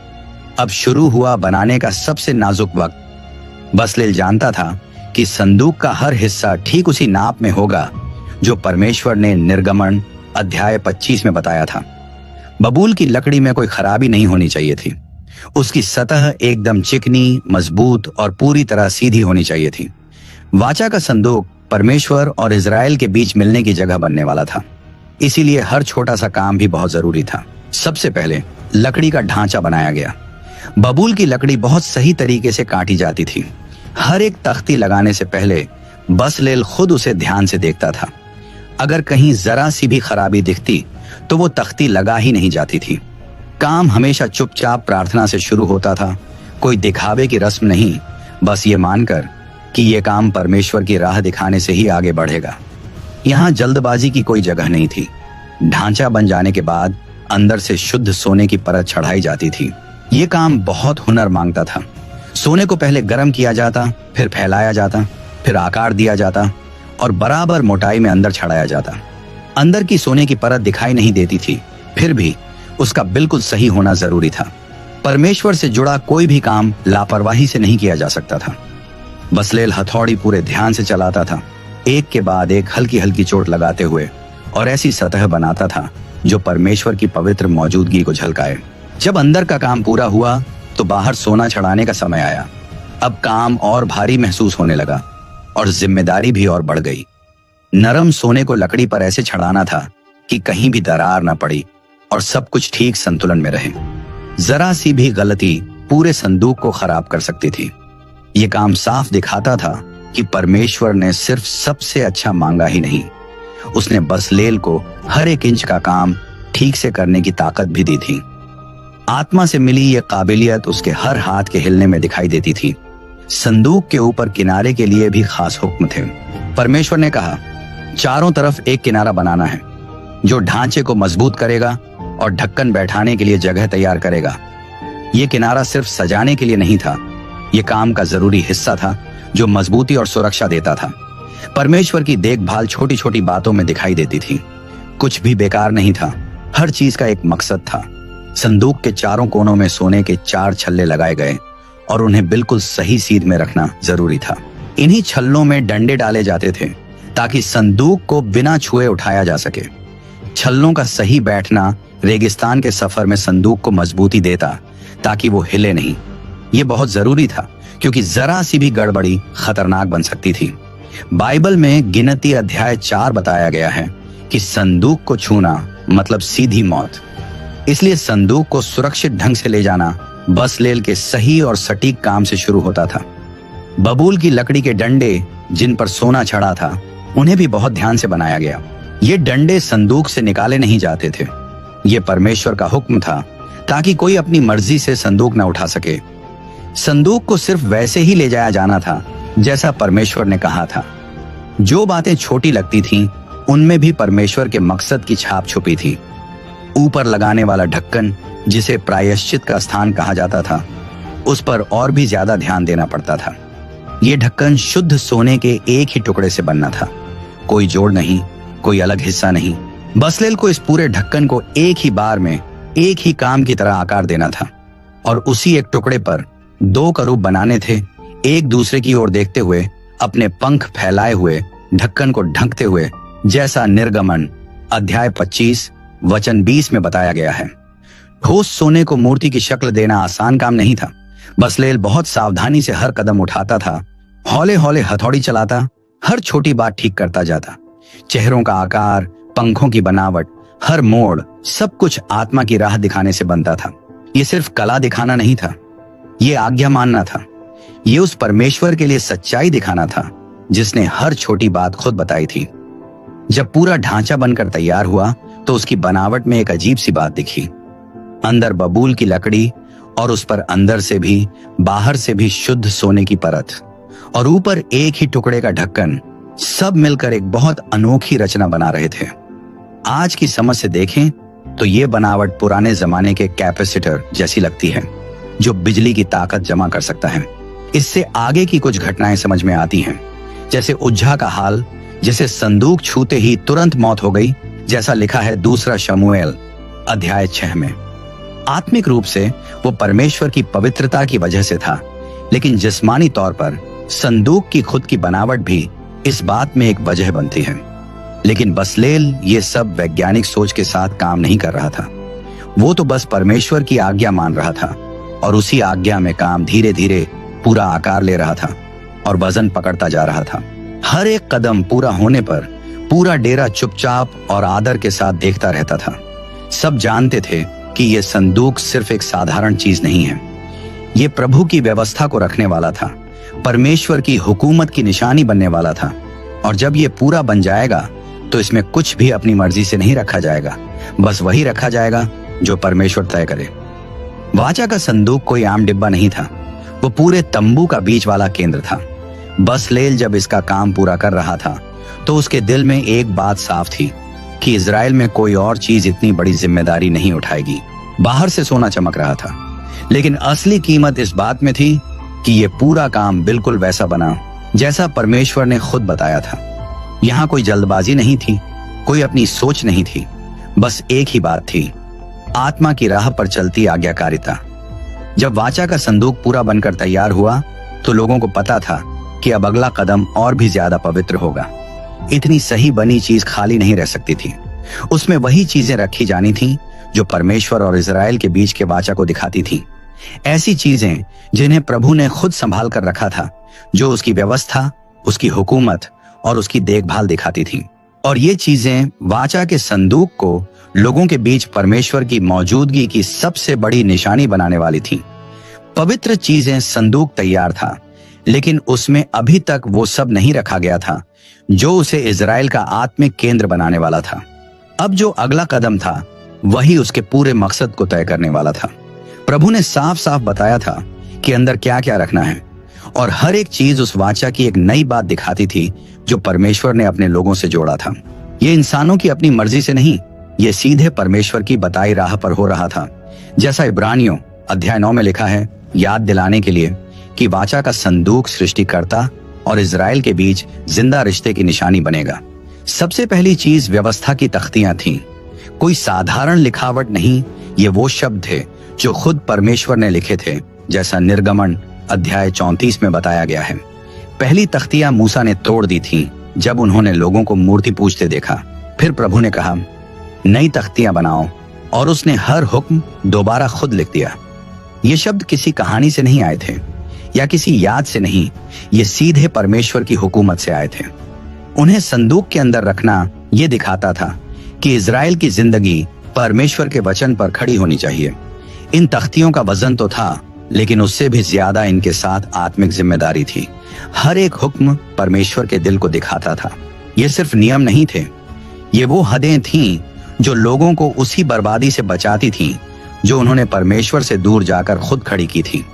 अब शुरू हुआ बनाने का सबसे नाजुक वक्त। बसलेल जानता था कि संदूक का हर हिस्सा ठीक उसी नाप में होगा जो परमेश्वर ने निर्गमन अध्याय 25 में बताया था। बबूल की लकड़ी में कोई खराबी नहीं होनी चाहिए थी। उसकी सतह एकदम चिकनी, मजबूत और पूरी तरह सीधी होनी चाहिए थी। वाचा का संदूक परमेश्वर और इजराइल के बीच मिलने की जगह बनने वाला था, इसीलिए हर छोटा सा काम भी बहुत जरूरी था। सबसे पहले लकड़ी का ढांचा बनाया गया। बबूल की लकड़ी बहुत सही तरीके से काटी जाती थी। हर एक तख्ती लगाने से पहले बसलेल खुद उसे ध्यान से देखता था। अगर कहीं जरा सी भी खराबी दिखती तो वो तख्ती लगा ही नहीं जाती थी। काम हमेशा चुपचाप प्रार्थना से शुरू होता था, कोई दिखावे की रस्म नहीं, बस ये मानकर कि ये काम परमेश्वर की राह दिखाने से ही आगे बढ़ेगा। यहाँ जल्दबाजी की कोई जगह नहीं थी। ढांचा बन जाने के बाद अंदर से शुद्ध सोने की परत चढ़ाई जाती थी। ये काम बहुत हुनर मांगता था। सोने को पहले गर्म किया जाता, फिर फैलाया जाता, फिर आकार दिया जाता और बराबर मोटाई में अंदर चढ़ाया जाता। अंदर की सोने की परत दिखाई नहीं देती थी, फिर भी उसका बिल्कुल सही होना जरूरी था। परमेश्वर से जुड़ा कोई भी काम लापरवाही से नहीं किया जा सकता था। बसलेल हथौड़ी पूरे ध्यान से चलाता था, एक के बाद एक हल्की हल्की चोट लगाते हुए, और ऐसी सतह बनाता था जो परमेश्वर की पवित्र मौजूदगी को झलकाए। जब अंदर का काम पूरा हुआ तो बाहर सोना चढ़ाने का समय आया। अब काम और भारी महसूस होने लगा और जिम्मेदारी भी और बढ़ गई। नरम सोने को लकड़ी पर ऐसे छड़ाना था कि कहीं भी दरार न पड़ी और सब कुछ ठीक संतुलन में रहे। जरा सी भी गलती पूरे संदूक को खराब कर सकती थी। ये काम साफ दिखाता था कि परमेश्वर ने सिर्फ सबसे अच्छा मांगा ही नहीं, उसने बसलेल को हर एक इंच का काम ठीक से करने की ताकत भी दी थी। आत्मा से मिली यह काबिलियत उसके हर हाथ के हिलने में दिखाई देती थी। संदूक के ऊपर किनारे के लिए भी खास हुक्म थे। परमेश्वर ने कहा, चारों तरफ एक किनारा बनाना है जो ढांचे को मजबूत करेगा और ढक्कन बैठाने के लिए जगह तैयार करेगा। यह किनारा सिर्फ सजाने के लिए नहीं था, यह काम का जरूरी हिस्सा था जो मजबूती और सुरक्षा देता था। परमेश्वर की देखभाल छोटी छोटी बातों में दिखाई देती थी। कुछ भी बेकार नहीं था, हर चीज का एक मकसद था। संदूक के चारों कोनों में सोने के 4 छल्ले लगाए गए और उन्हें बिल्कुल सही सीध में रखना जरूरी था। इन्हीं छल्लों में डंडे डाले जाते थे ताकि संदूक को बिना छुए उठाया जा सके। छल्लों का सही बैठना रेगिस्तान के सफर में संदूक को मजबूती देता ताकि वो हिले नहीं। ये बहुत जरूरी था क्योंकि जरा सी भी गड़बड़ी खतरनाक बन सकती थी। बाइबल में गिनती अध्याय 4 बताया गया है कि संदूक को छूना मतलब सीधी मौत। इसलिए संदूक को सुरक्षित ढंग से ले जाना बसलेल के सही और सटीक काम से शुरू होता था। बबूल की लकड़ी के डंडे जिन पर सोना चढ़ा था उन्हें भी बहुत ध्यान से बनाया गया। ये डंडे संदूक से निकाले नहीं जाते थे। ये परमेश्वर का हुक्म था ताकि कोई अपनी मर्जी से संदूक न उठा सके। संदूक को सिर्फ वैसे ही ले जाया जाना था जैसा परमेश्वर ने कहा था। जो बातें छोटी लगती थीं, उनमें भी परमेश्वर के मकसद की छाप छुपी थी। ऊपर लगाने वाला ढक्कन, जिसे प्रायश्चित का स्थान कहा जाता था, उस पर और भी ज्यादा ध्यान देना पड़ता था। यह ढक्कन शुद्ध सोने के एक ही टुकड़े से बनना था, कोई जोड़ नहीं, कोई अलग हिस्सा नहीं। बसलेल को इस पूरे ढक्कन को एक ही बार में एक ही काम की तरह आकार देना था और उसी एक टुकड़े पर 2 करूब बनाने थे, एक दूसरे की ओर देखते हुए, अपने पंख फैलाए हुए, ढक्कन को ढकते हुए, जैसा निर्गमन अध्याय 25 वचन 20 में बताया गया है। ठोस सोने को मूर्ति की शक्ल देना आसान काम नहीं था। बसलेल बहुत सावधानी से हर कदम उठाता था, हौले हौले हथौड़ी चलाता, हर छोटी बात ठीक करता जाता। चेहरों का आकार, पंखों की बनावट, हर मोड़, सब कुछ आत्मा की राह दिखाने से बनता था। ये सिर्फ कला दिखाना नहीं था, ये आज्ञा मानना था। ये उस परमेश्वर के लिए सच्चाई दिखाना था जिसने हर छोटी बात खुद बताई थी। जब पूरा ढांचा बनकर तैयार हुआ तो उसकी बनावट में एक अजीब सी बात दिखी। अंदर बबूल की लकड़ी और उस पर अंदर से भी बाहर से भी शुद्ध सोने की परत और ऊपर एक ही टुकड़े का ढक्कन, सब मिलकर एक बहुत अनोखी रचना बना रहे थे। आज की समझ से देखें तो ये बनावट पुराने जमाने के कैपेसिटर जैसी लगती है जो बिजली की ताकत जमा कर सकता है। इससे आगे की कुछ घटनाएं समझ में आती हैं, जैसे उज्जा का हाल, जिसे संदूक छूते ही तुरंत मौत हो गई, जैसा लिखा है 2 शमूएल अध्याय 6 में। आत्मिक रूप से वो परमेश्वर की पवित्रता की वजह से था, लेकिन जिस्मानी तौर पर संदूक की खुद की बनावट भी इस बात में एक वजह बनती है। लेकिन बसलेल ये सब वैज्ञानिक सोच के साथ काम नहीं कर रहा था। वो तो बस परमेश्वर की आज्ञा मान रहा था और उसी आज्ञा में काम धीरे धीरे पूरा आकार ले रहा था और वजन पकड़ता जा रहा था। हर एक कदम पूरा होने पर पूरा डेरा चुपचाप और आदर के साथ देखता रहता था। सब जानते थे कि यह संदूक सिर्फ एक साधारण चीज नहीं है, ये प्रभु की व्यवस्था को रखने वाला था, परमेश्वर की हुकूमत की निशानी बनने वाला था। और जब ये पूरा बन जाएगा तो इसमें कुछ भी अपनी मर्जी से नहीं रखा जाएगा, बस वही रखा जाएगा जो परमेश्वर तय करे। वाचा का संदूक कोई आम डिब्बा नहीं था, वो पूरे तंबू का बीच वाला केंद्र था। बसलेल जब इसका काम पूरा कर रहा था तो उसके दिल में एक बात साफ थी कि इजराइल में कोई और चीज इतनी बड़ी जिम्मेदारी नहीं उठाएगी। बाहर से सोना चमक रहा था, लेकिन असली कीमत इस बात में थी कि यह पूरा काम बिल्कुल वैसा बना जैसा परमेश्वर ने खुद बताया था। यहाँ कोई जल्दबाजी नहीं थी, कोई अपनी सोच नहीं थी, बस एक ही बात थी, आत्मा की राह पर चलती आज्ञाकारिता। जब वाचा का संदूक पूरा बनकर तैयार हुआ तो लोगों को पता था कि अब अगला कदम और भी ज्यादा पवित्र होगा। इतनी सही बनी चीज खाली नहीं रह सकती थी, उसमें वही चीजें रखी जानी थीं जो परमेश्वर और इजराइल के बीच के वाचा को दिखाती थीं। ऐसी चीजें जिन्हें प्रभु ने खुद संभाल कर रखा था, जो उसकी व्यवस्था, उसकी हुकूमत और उसकी देखभाल दिखाती थी। और ये चीजें वाचा के संदूक को लोगों के बीच परमेश्वर की मौजूदगी की सबसे बड़ी निशानी बनाने वाली थी। पवित्र चीजें संदूक तैयार था, लेकिन उसमें अभी तक वो सब नहीं रखा गया था जो उसे इजराइल का आत्मिक केंद्र बनाने वाला था। अब जो अगला कदम था वही उसके पूरे मकसद को तय करने वाला था। प्रभु ने साफ साफ बताया था कि अंदर क्या क्या रखना है, और हर एक चीज उस वाचा की एक नई बात दिखाती थी जो परमेश्वर ने अपने लोगों से जोड़ा था। ये इंसानों की अपनी मर्जी से नहीं, ये सीधे परमेश्वर की बताई राह पर हो रहा था। जैसा इब्रानियों अध्याय 9 में लिखा है, याद दिलाने के लिए कि वाचा का संदूक सृष्टिकर्ता और इजराइल के बीच जिंदा रिश्ते की निशानी बनेगा। सबसे पहली चीज व्यवस्था की तख्तियां थीं। कोई साधारण लिखावट नहीं, ये वो शब्द थे जो खुद परमेश्वर ने लिखे थे, जैसा निर्गमन अध्याय 34 में बताया गया है। पहली तख्तियां मूसा ने तोड़ दी थीं जब उन्होंने लोगों को मूर्ति पूजते देखा। फिर प्रभु ने कहा, नई तख्तियां बनाओ, और उसने हर हुक्म दोबारा खुद लिख दिया। ये शब्द किसी कहानी से नहीं आए थे या किसी याद से नहीं, ये सीधे परमेश्वर की हुकूमत से आए थे। उन्हें संदूक के अंदर रखना ये दिखाता था कि इजराइल की जिंदगी परमेश्वर के वचन पर खड़ी होनी चाहिए। इन तख्तियों का वजन तो था, लेकिन उससे भी ज्यादा इनके साथ आत्मिक जिम्मेदारी थी। हर एक हुक्म परमेश्वर के दिल को दिखाता था। ये सिर्फ नियम नहीं थे, ये वो हदें थीं जो लोगों को उसी बर्बादी से बचाती थीं जो उन्होंने परमेश्वर से दूर जाकर खुद खड़ी की थी।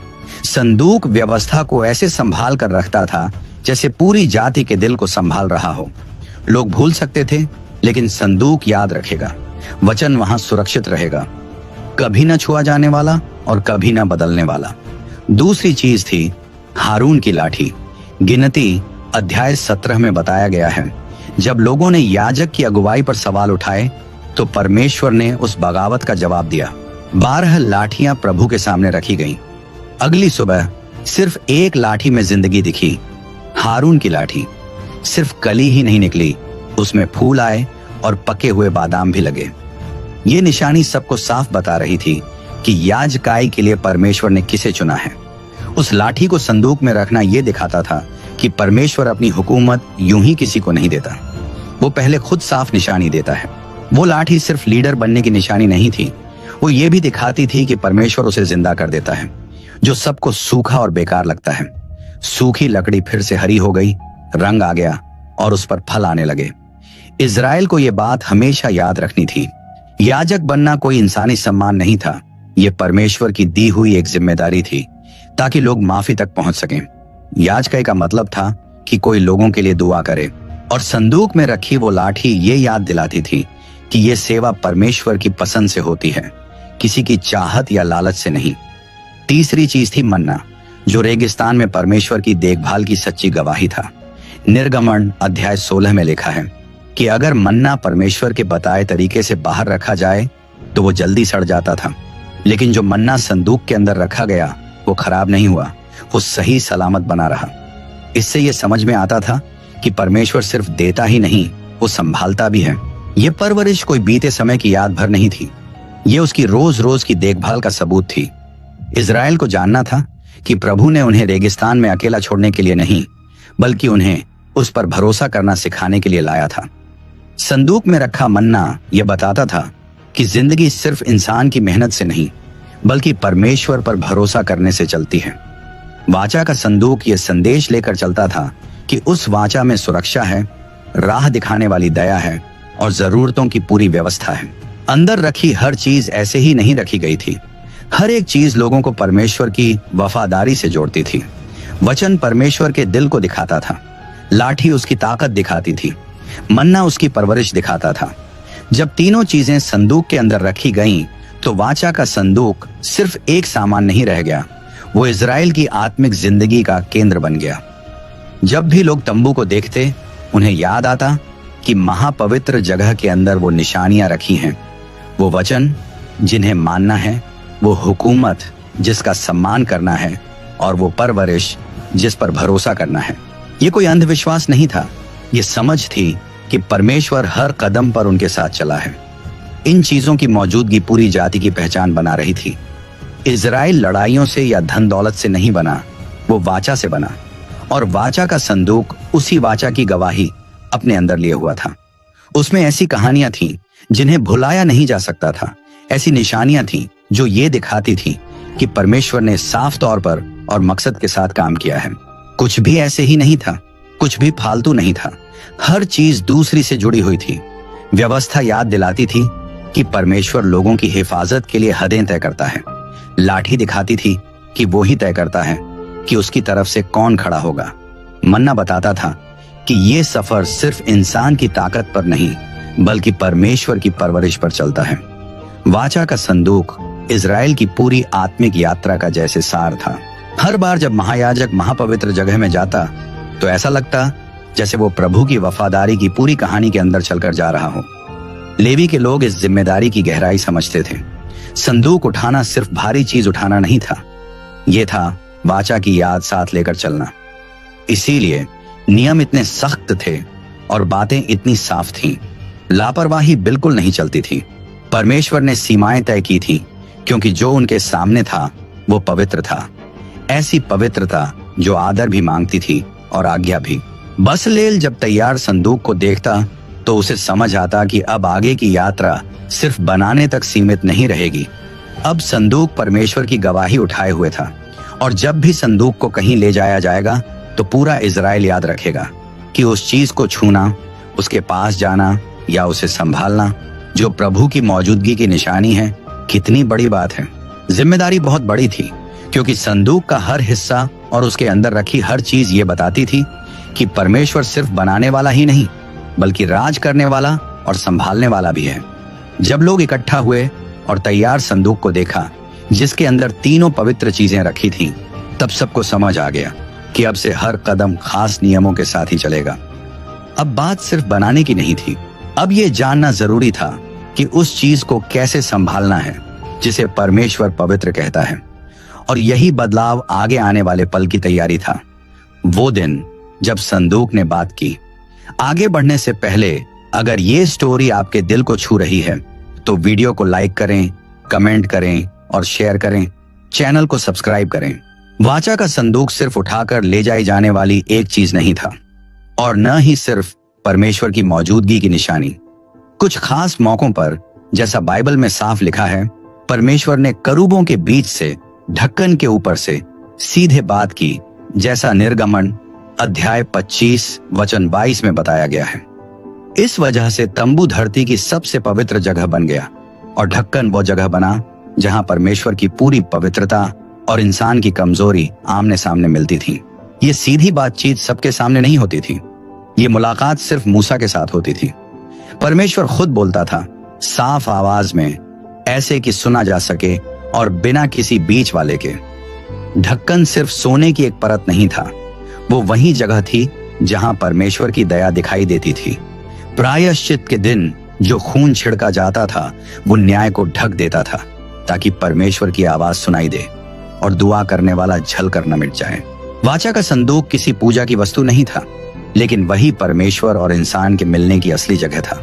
संदूक व्यवस्था को ऐसे संभाल कर रखता था जैसे पूरी जाति के दिल को संभाल रहा हो। लोग भूल सकते थे, लेकिन संदूक याद रखेगा। वचन वहां सुरक्षित रहेगा, कभी न छुआ जाने वाला और कभी न बदलने वाला। दूसरी चीज थी हारून की लाठी। गिनती अध्याय 17 में बताया गया है, जब लोगों ने याजक की अगुवाई पर सवाल उठाए तो परमेश्वर ने उस बगावत का जवाब दिया। 12 लाठियां प्रभु के सामने रखी गईं। अगली सुबह सिर्फ एक लाठी में जिंदगी दिखी, हारून की लाठी। सिर्फ कली ही नहीं निकली, उसमें फूल आए और पके हुए बादाम भी लगे। ये निशानी सबको साफ बता रही थी कि याजकाई के लिए परमेश्वर ने किसे चुना है। उस लाठी को संदूक में रखना यह दिखाता था कि परमेश्वर अपनी हुकूमत यूं ही किसी को नहीं देता, वो पहले खुद साफ निशानी देता है। वो लाठी सिर्फ लीडर बनने की निशानी नहीं थी, वो ये भी दिखाती थी कि परमेश्वर उसे जिंदा कर देता है जो सबको सूखा और बेकार लगता है। सूखी लकड़ी फिर से हरी हो गई, रंग आ गया और उस पर फल आने लगे। इजराइल को यह बात हमेशा याद रखनी थी। याजक बनना कोई इंसानी सम्मान नहीं था, यह परमेश्वर की दी हुई एक जिम्मेदारी थी ताकि लोग माफी तक पहुंच सकें। याजकाई का मतलब था कि कोई लोगों के लिए दुआ करे, और संदूक में रखी वो लाठी ये याद दिलाती थी कि यह सेवा परमेश्वर की पसंद से होती है, किसी की चाहत या लालच से नहीं। तीसरी चीज थी मन्ना, जो रेगिस्तान में परमेश्वर की देखभाल की सच्ची गवाही था। निर्गमन अध्याय 16 में लिखा है कि अगर मन्ना परमेश्वर के बताए तरीके से बाहर रखा जाए तो वो जल्दी सड़ जाता था, लेकिन जो मन्ना संदूक के अंदर रखा गया वो खराब नहीं हुआ, वो सही सलामत बना रहा। इससे ये समझ में आता था कि परमेश्वर सिर्फ देता ही नहीं, वो संभालता भी है। ये परवरिश कोई बीते समय की याद भर नहीं थी, ये उसकी रोज रोज की देखभाल का सबूत थी। इजराइल को जानना था कि प्रभु ने उन्हें रेगिस्तान में अकेला छोड़ने के लिए नहीं, बल्कि उन्हें उस पर भरोसा करना सिखाने के लिए लाया था। संदूक में रखा मन्ना यह बताता था कि जिंदगी सिर्फ इंसान की मेहनत से नहीं, बल्कि परमेश्वर पर भरोसा करने से चलती है। वाचा का संदूक यह संदेश लेकर चलता था कि उस वाचा में सुरक्षा है, राह दिखाने वाली दया है और जरूरतों की पूरी व्यवस्था है। अंदर रखी हर चीज ऐसे ही नहीं रखी गई थी। हर एक चीज लोगों को परमेश्वर की वफादारी से जोड़ती थी। वचन परमेश्वर के दिल को दिखाता था, लाठी उसकी ताकत दिखाती थी, मन्ना उसकी परवरिश दिखाता था। जब तीनों चीजें संदूक के अंदर रखी गईं, तो वाचा का संदूक सिर्फ एक सामान नहीं रह गया, वो इजराइल की आत्मिक जिंदगी का केंद्र बन गया। जब भी लोग तंबू को देखते, उन्हें याद आता कि महापवित्र जगह के अंदर वो निशानियां रखी हैं, वो वचन जिन्हें मानना है, वो हुकूमत जिसका सम्मान करना है, और वो परवरिश जिस पर भरोसा करना है। ये कोई अंधविश्वास नहीं था, ये समझ थी कि परमेश्वर हर कदम पर उनके साथ चला है। इन चीजों की मौजूदगी पूरी जाति की पहचान बना रही थी। इजराइल लड़ाइयों से या धन दौलत से नहीं बना, वो वाचा से बना, और वाचा का संदूक उसी वाचा की गवाही अपने अंदर लिए हुआ था। उसमें ऐसी कहानियां थीं जिन्हें भुलाया नहीं जा सकता था, ऐसी निशानियां थीं जो ये दिखाती थीं कि परमेश्वर ने साफ तौर पर और मकसद के साथ काम किया है। कुछ भी ऐसे ही नहीं था, कुछ भी फालतू नहीं था, हर चीज दूसरी से जुड़ी हुई थी। व्यवस्था याद दिलाती थी कि परमेश्वर लोगों की हिफाजत के लिए हदें तय करता है। लाठी दिखाती थी कि वो ही तय करता है कि उसकी तरफ से कौन खड़ा होगा। मन्ना बताता था कि ये सफर सिर्फ इंसान की ताकत पर नहीं बल्कि परमेश्वर की परवरिश पर चलता है। वाचा का संदूक इजराइल की पूरी आत्मिक यात्रा का जैसे सार था। हर बार जब महायाजक महापवित्र जगह में जाता तो ऐसा लगता जैसे वो प्रभु की वफादारी की पूरी कहानी के अंदर चलकर जा रहा हो। लेवी के लोग इस जिम्मेदारी की गहराई समझते थे। संदूक उठाना सिर्फ भारी चीज उठाना नहीं था, यह था वाचा की याद साथ लेकर चलना। इसीलिए नियम इतने सख्त थे और बातें इतनी साफ थीं। लापरवाही बिल्कुल नहीं चलती थी। परमेश्वर ने सीमाएं तय की थी क्योंकि जो उनके सामने था वो पवित्र था। ऐसी पवित्रता जो आदर भी मांगती थी और आज्ञा भी। बसलेल जब तैयार संदूक को देखता तो उसे समझ आता कि अब आगे की यात्रा सिर्फ बनाने तक सीमित नहीं रहेगी। अब संदूक परमेश्वर की गवाही उठाए हुए था और जब भी संदूक को कहीं ले जाया जाएगा तो पूरा इजराइल याद रखेगा कि उस चीज को छूना, उसके पास जाना या उसे संभालना जो प्रभु की मौजूदगी की निशानी है, कितनी बड़ी बात है। जिम्मेदारी बहुत बड़ी थी क्योंकि संदूक का हर हिस्सा और उसके अंदर रखी हर चीज ये बताती थी कि परमेश्वर सिर्फ बनाने वाला ही नहीं बल्कि राज करने वाला और संभालने वाला भी है। जब लोग इकट्ठा हुए और तैयार संदूक को देखा जिसके अंदर तीनों पवित्र चीजें रखी थीं, तब सबको समझ आ गया कि अब से हर कदम खास नियमों के साथ ही चलेगा। अब बात सिर्फ बनाने की नहीं थी, अब ये जानना जरूरी था कि उस चीज को कैसे संभालना है जिसे परमेश्वर पवित्र कहता है। और यही बदलाव आगे आने वाले पल की तैयारी था। वो दिन जब संदूक ने बात की। आगे बढ़ने से पहले अगर ये स्टोरी आपके दिल को छू रही है तो वीडियो को लाइक करें, कमेंट करें और शेयर करें। चैनल को सब्सक्राइब करें। वाचा का संदूक सिर्फ उठाकर ले जाई जाने वाली एक चीज नहीं था और न ही सिर्फ परमेश्वर की मौजूदगी की निशानी। कुछ खास मौकों पर, जैसा बाइबल में साफ लिखा है, परमेश्वर ने करूबों के बीच से ढक्कन के ऊपर से सीधे बात की, जैसा निर्गमन अध्याय 25 वचन 22 में बताया गया है। इस वजह से तंबू धरती की सबसे पवित्र जगह बन गया और ढक्कन वो जगह बना जहां परमेश्वर की पूरी पवित्रता और इंसान की कमजोरी आमने सामने मिलती थी। ये सीधी बातचीत सबके सामने नहीं होती थी, ये मुलाकात सिर्फ मूसा के साथ होती थी। परमेश्वर खुद बोलता था, साफ आवाज में, ऐसे कि सुना जा सके और बिना किसी बीच वाले के। ढक्कन सिर्फ सोने की एक परत नहीं था, वो वही जगह थी जहां परमेश्वर की दया दिखाई देती थी। प्रायश्चित के दिन जो खून छिड़का जाता था वो न्याय को ढक देता था ताकि परमेश्वर की आवाज सुनाई दे और दुआ करने वाला झल कर न मिट जाए। वाचा का संदूक किसी पूजा की वस्तु नहीं था, लेकिन वही परमेश्वर और इंसान के मिलने की असली जगह था।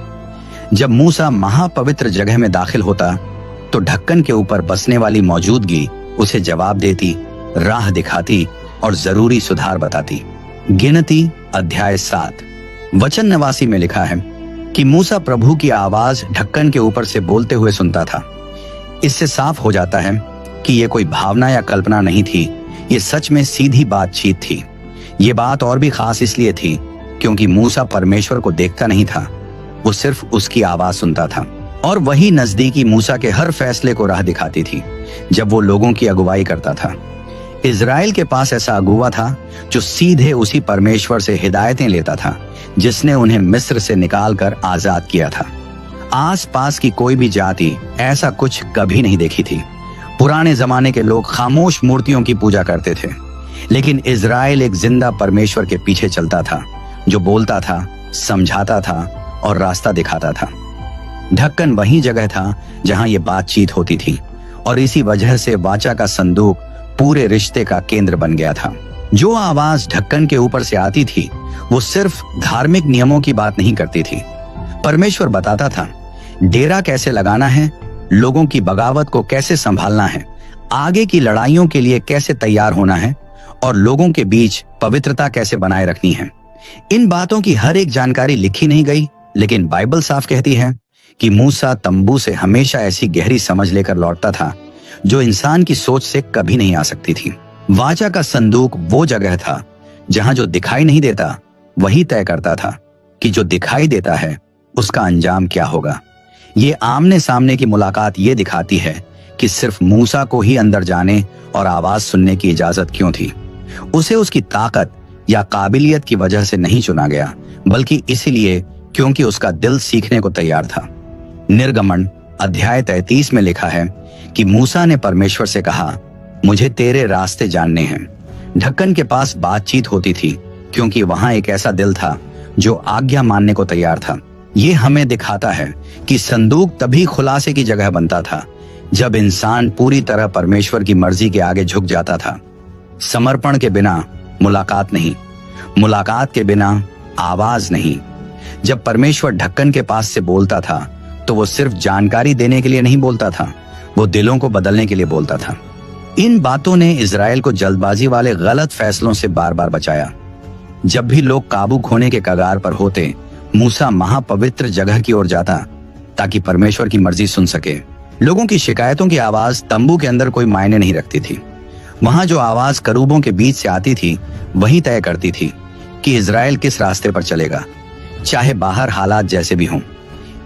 जब मूसा महापवित्र जगह में दाखिल होता तो ढक्कन के ऊपर बसने वाली मौजूदगी उसे जवाब देती, राह दिखाती और जरूरी सुधार बताती। गिनती अध्याय 7 वचन 89 में लिखा है कि मूसा प्रभु की आवाज ढक्कन के ऊपर से बोलते हुए सुनता था। इससे साफ हो जाता है कि यह कोई भावना या कल्पना नहीं थी, ये सच में सीधी बातचीत थी। ये बात और भी खास इसलिए थी क्योंकि मूसा परमेश्वर को देखता नहीं था, वो सिर्फ उसकी आवाज सुनता था। और वही नजदीकी मूसा के हर फैसले को राह दिखाती थी जब वो लोगों की अगुवाई करता था। इजराइल के पास ऐसा अगुवा था जो सीधे उसी परमेश्वर से हिदायतें लेता था जिसने उन्हें मिस्र से निकालकर आजाद किया था। आस पास की कोई भी जाति ऐसा कुछ कभी नहीं देखी थी। पुराने जमाने के लोग खामोश मूर्तियों की पूजा करते थे, लेकिन इजराइल एक जिंदा परमेश्वर के पीछे चलता था जो बोलता था, समझाता था और रास्ता दिखाता था। ढक्कन वही जगह था जहां ये बातचीत होती थी और इसी वजह से वाचा का संदूक पूरे रिश्ते का केंद्र बन गया था। जो आवाज ढक्कन के ऊपर से आती थी वो सिर्फ धार्मिक नियमों की बात नहीं करती थी। परमेश्वर बताता था डेरा कैसे लगाना है, लोगों की बगावत को कैसे संभालना है, आगे की लड़ाइयों के लिए कैसे तैयार होना है और लोगों के बीच पवित्रता कैसे बनाए रखनी है। इन बातों की हर एक जानकारी लिखी नहीं गई, लेकिन बाइबल साफ कहती है कि मूसा तंबू से हमेशा ऐसी गहरी समझ लेकर लौटता था जो इंसान की सोच से कभी नहीं आ सकती थी। वाचा का संदूक वो जगह था जहां जो दिखाई नहीं देता वही तय करता था कि जो दिखाई देता है उसका अंजाम क्या होगा। ये आमने सामने की मुलाकात ये दिखाती है कि सिर्फ मूसा को ही अंदर जाने और आवाज सुनने की इजाजत क्यों थी। उसे उसकी ताकत या काबिलियत की वजह से नहीं चुना गया, बल्कि इसीलिए क्योंकि उसका दिल सीखने को तैयार था। निर्गमन अध्याय 33 में लिखा है कि मूसा ने परमेश्वर से कहा, मुझे तेरे रास्ते जानने हैं। ढक्कन के पास बातचीत होती थी क्योंकि वहां एक ऐसा दिल था जो आज्ञा मानने को तैयार था। ये हमें दिखाता है कि संदूक तभी खुलासे की जगह बनता था जब इंसान पूरी तरह परमेश्वर की मर्जी के आगे झुक जाता था। समर्पण के बिना मुलाकात नहीं, मुलाकात के बिना आवाज नहीं। जब परमेश्वर ढक्कन के पास से बोलता था तो वो सिर्फ जानकारी देने के लिए नहीं बोलता था, वो दिलों को बदलने के लिए बोलता था। इन बातों ने इजराइल को जल्दबाजी वाले गलत फैसलों से बार बार बचाया। जब भी लोग काबू खोने के कगार पर होते, मूसा महापवित्र जगह की ओर जाता ताकि परमेश्वर की मर्जी सुन सके। लोगों की शिकायतों की आवाज तंबू के अंदर कोई मायने नहीं रखती थी। वहां जो आवाज करूबों के बीच से आती थी वही तय करती थी कि इजराइल किस रास्ते पर चलेगा, चाहे बाहर हालात जैसे भी हों।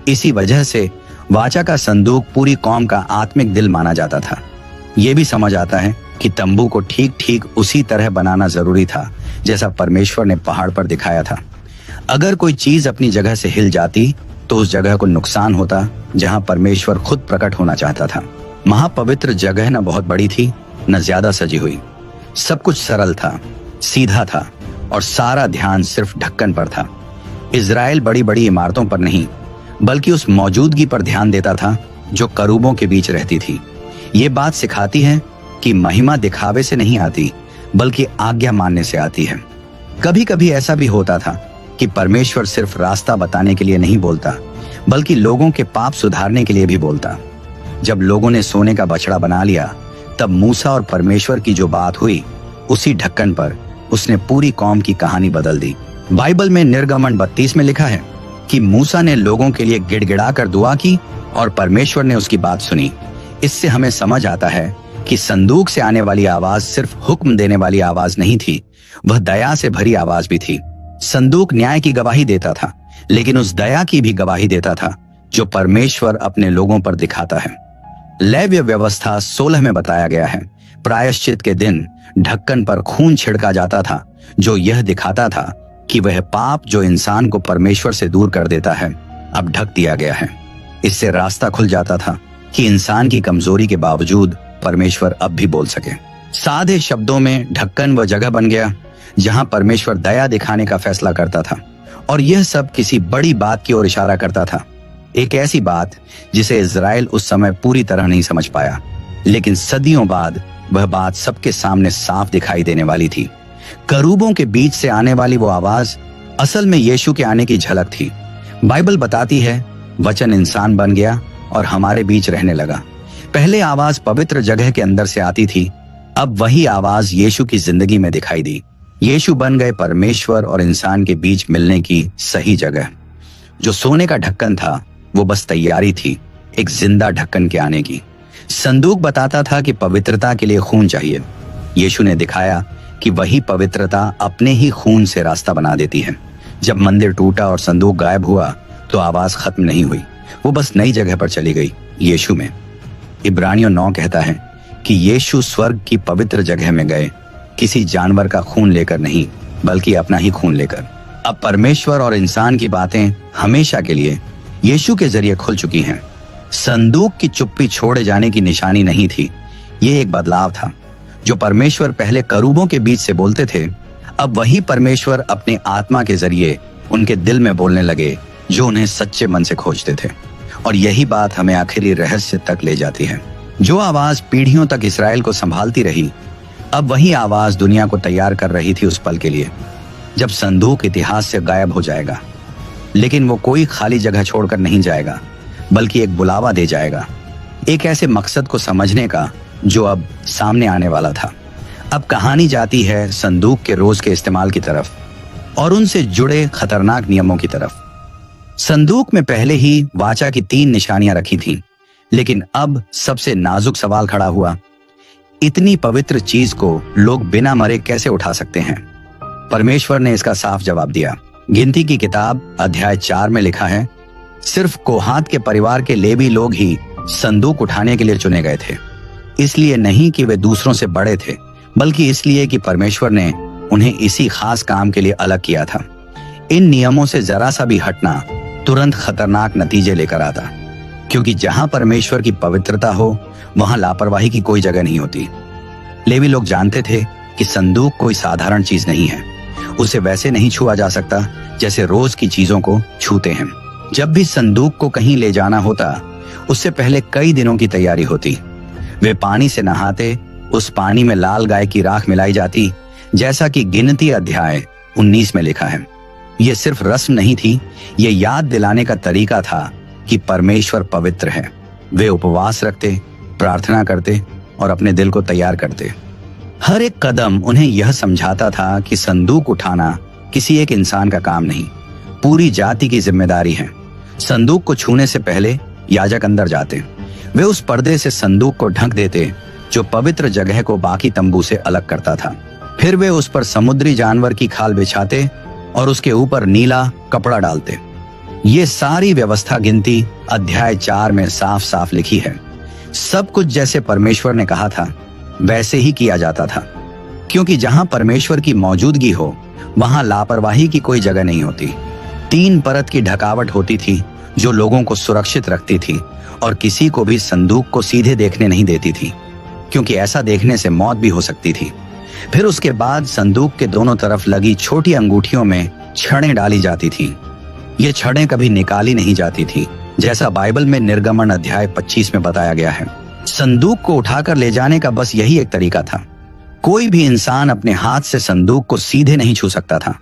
इसी वजह से वाचा का संदूक पूरी कौम का आत्मिक दिल माना जाता था। यह भी समझ आता है कि तंबू को ठीक ठीक उसी तरह बनाना जरूरी था जैसा परमेश्वर ने पहाड़ पर दिखाया था। अगर कोई चीज अपनी जगह से हिल जाती तो उस जगह को नुकसान होता जहां परमेश्वर खुद प्रकट होना चाहता था। महापवित्र जगह न बहुत बड़ी थी न ज्यादा सजी हुई। सब कुछ सरल था, सीधा था और सारा ध्यान सिर्फ ढक्कन पर था। इजराइल बड़ी बड़ी इमारतों पर नहीं बल्कि उस मौजूदगी पर ध्यान देता था जो करूबों के बीच रहती थी। ये बात सिखाती है कि महिमा दिखावे से नहीं आती बल्कि आज्ञा मानने से आती है। कभी कभी ऐसा भी होता था कि परमेश्वर सिर्फ रास्ता बताने के लिए नहीं बोलता बल्कि लोगों के पाप सुधारने के लिए भी बोलता। जब लोगों ने सोने का बछड़ा बना लिया तब मूसा और परमेश्वर की जो बात हुई उसी ढक्कन पर उसने पूरी कौम की कहानी बदल दी। बाइबल में निर्गमन 32 में लिखा है कि मूसा ने लोगों के लिए गिड़गिड़ा कर दुआ की और परमेश्वर ने उसकी बात सुनी। इससे हमें समझ आता है कि संदूक से आने वाली आवाज सिर्फ हुक्म देने वाली आवाज नहीं थी, वह दया से भरी आवाज भी थी। संदूक न्याय की गवाही देता था, लेकिन उस दया की भी गवाही देता था जो परमेश्वर अपने लोगों पर दिखाता है। लेव्य व्यवस्था 16 में बताया गया है, प्रायश्चित के दिन ढक्कन पर खून छिड़का जाता था जो यह दिखाता था कि वह पाप जो इंसान को परमेश्वर से दूर कर देता है अब ढक दिया गया है। इससे रास्ता खुल जाता था कि इंसान की कमजोरी के बावजूद परमेश्वर अब भी बोल सके। सादे शब्दों में ढक्कन वह जगह बन गया जहां परमेश्वर दया दिखाने का फैसला करता था, और यह सब किसी बड़ी बात की ओर इशारा करता था। एक ऐसी बात जिसे इजराइल उस समय पूरी तरह नहीं समझ पाया, लेकिन सदियों बाद वह बात सबके सामने साफ दिखाई देने वाली थी। करूबों के बीच से आने वाली वो आवाज असल में यीशु के आने की झलक थी। बाइबल बताती है वचन इंसान बन गया और हमारे बीच रहने लगा। पहले आवाज पवित्र जगह के अंदर से आती थी, अब वही आवाज यीशु की जिंदगी में दिखाई दी। यीशु बन गए परमेश्वर और इंसान के बीच मिलने की सही जगह। जो सोने का ढक्कन था वो बस तैयारी थी एक जिंदा ढक्कन के आने की। संदूक बताता था कि पवित्रता के लिए खून चाहिए। यीशु ने दिखाया कि वही पवित्रता अपने ही खून से रास्ता बना देती है। जब मंदिर टूटा और संदूक गायब हुआ तो आवाज खत्म नहीं हुई, वो बस नई जगह पर चली गई, यीशु में। इब्रानियों 9 कहता है कि यीशु स्वर्ग की पवित्र जगह में गए, किसी जानवर का खून लेकर नहीं बल्कि अपना ही खून लेकर। अब परमेश्वर और इंसान की बातें हमेशा के लिए यीशु के जरिए खुल चुकी हैं। संदूक की चुप्पी छोड़े जाने की निशानी नहीं थी, ये एक बदलाव था। जो परमेश्वर पहले करूबों के बीच से बोलते थे, अब वही परमेश्वर अपने आत्मा के जरिए उनके दिल में बोलने लगे जो उन्हें सच्चे मन से खोजते थे। और यही बात हमें आखिरी रहस्य तक ले जाती है। जो आवाज पीढ़ियों तक इस्राएल को संभालती रही, अब वही आवाज दुनिया को तैयार कर रही थी उस पल के लिए जब संदूक इतिहास से गायब हो जाएगा। लेकिन वो कोई खाली जगह छोड़कर नहीं जाएगा, बल्कि एक बुलावा दे जाएगा, एक ऐसे मकसद को समझने का जो अब सामने आने वाला था। अब कहानी जाती है संदूक के रोज के इस्तेमाल की तरफ और उनसे जुड़े खतरनाक नियमों की तरफ। संदूक में पहले ही वाचा की 3 निशानियां रखी थीं, लेकिन अब सबसे नाजुक सवाल खड़ा हुआ, इतनी पवित्र चीज को लोग बिना मरे कैसे उठा सकते हैं? परमेश्वर ने इसका साफ जवाब दिया। गिनती की किताब अध्याय 4 में लिखा है, सिर्फ कोहात के परिवार के लेवी लोग ही संदूक उठाने के लिए चुने गए थे। इसलिए नहीं कि वे दूसरों से बड़े थे, बल्कि इसलिए कि परमेश्वर ने उन्हें इसी खास काम के लिए अलग किया था। इन नियमों से जरा सा भी हटना तुरंत खतरनाक नतीजे लेकर आता, क्योंकि जहां परमेश्वर की पवित्रता हो वहां लापरवाही की कोई जगह नहीं होती। लेवी लोग जानते थे कि संदूक कोई साधारण चीज नहीं है। उसे वैसे नहीं छुआ जा सकता जैसे रोज की चीजों को छूते हैं। जब भी संदूक को कहीं ले जाना होता, उससे पहले कई दिनों की तैयारी होती। वे पानी से नहाते, उस पानी में लाल गाय की राख मिलाई जाती, जैसा कि गिनती अध्याय 19 में लिखा है। यह सिर्फ रस्म नहीं थी, यह याद दिलाने का तरीका था कि परमेश्वर पवित्र है। वे उपवास रखते, प्रार्थना करते और अपने दिल को तैयार करते। हर एक कदम उन्हें यह समझाता था कि संदूक उठाना किसी एक इंसान का काम नहीं, पूरी जाति की जिम्मेदारी है। संदूक को छूने से पहले याजक अंदर जाते। वे उस पर्दे से संदूक को ढक देते जो पवित्र जगह को बाकी तंबू से अलग करता था। फिर वे उस पर समुद्री जानवर की खाल बिछाते और उसके ऊपर नीला कपड़ा डालते। ये सारी व्यवस्था गिनती अध्याय 4 में साफ साफ लिखी है। सब कुछ जैसे परमेश्वर ने कहा था वैसे ही किया जाता था, क्योंकि जहां परमेश्वर की मौजूदगी हो वहां लापरवाही की कोई जगह नहीं होती। 3 परत की ढकावट होती थी जो लोगों को सुरक्षित रखती थी और किसी को भी संदूक को सीधे देखने नहीं देती थी, क्योंकि ऐसा देखने से मौत भी हो सकती थी। फिर उसके बाद संदूक के दोनों तरफ लगी छोटी अंगूठियों में छड़ें डाली जाती थी। ये छड़ें कभी निकाली नहीं जाती थी, जैसा बाइबल में निर्गमन अध्याय 25 में बताया गया है। संदूक को उठाकर ले जाने का बस यही एक तरीका था। कोई भी इंसान अपने हाथ से संदूक को सीधे नहीं छू सकता था।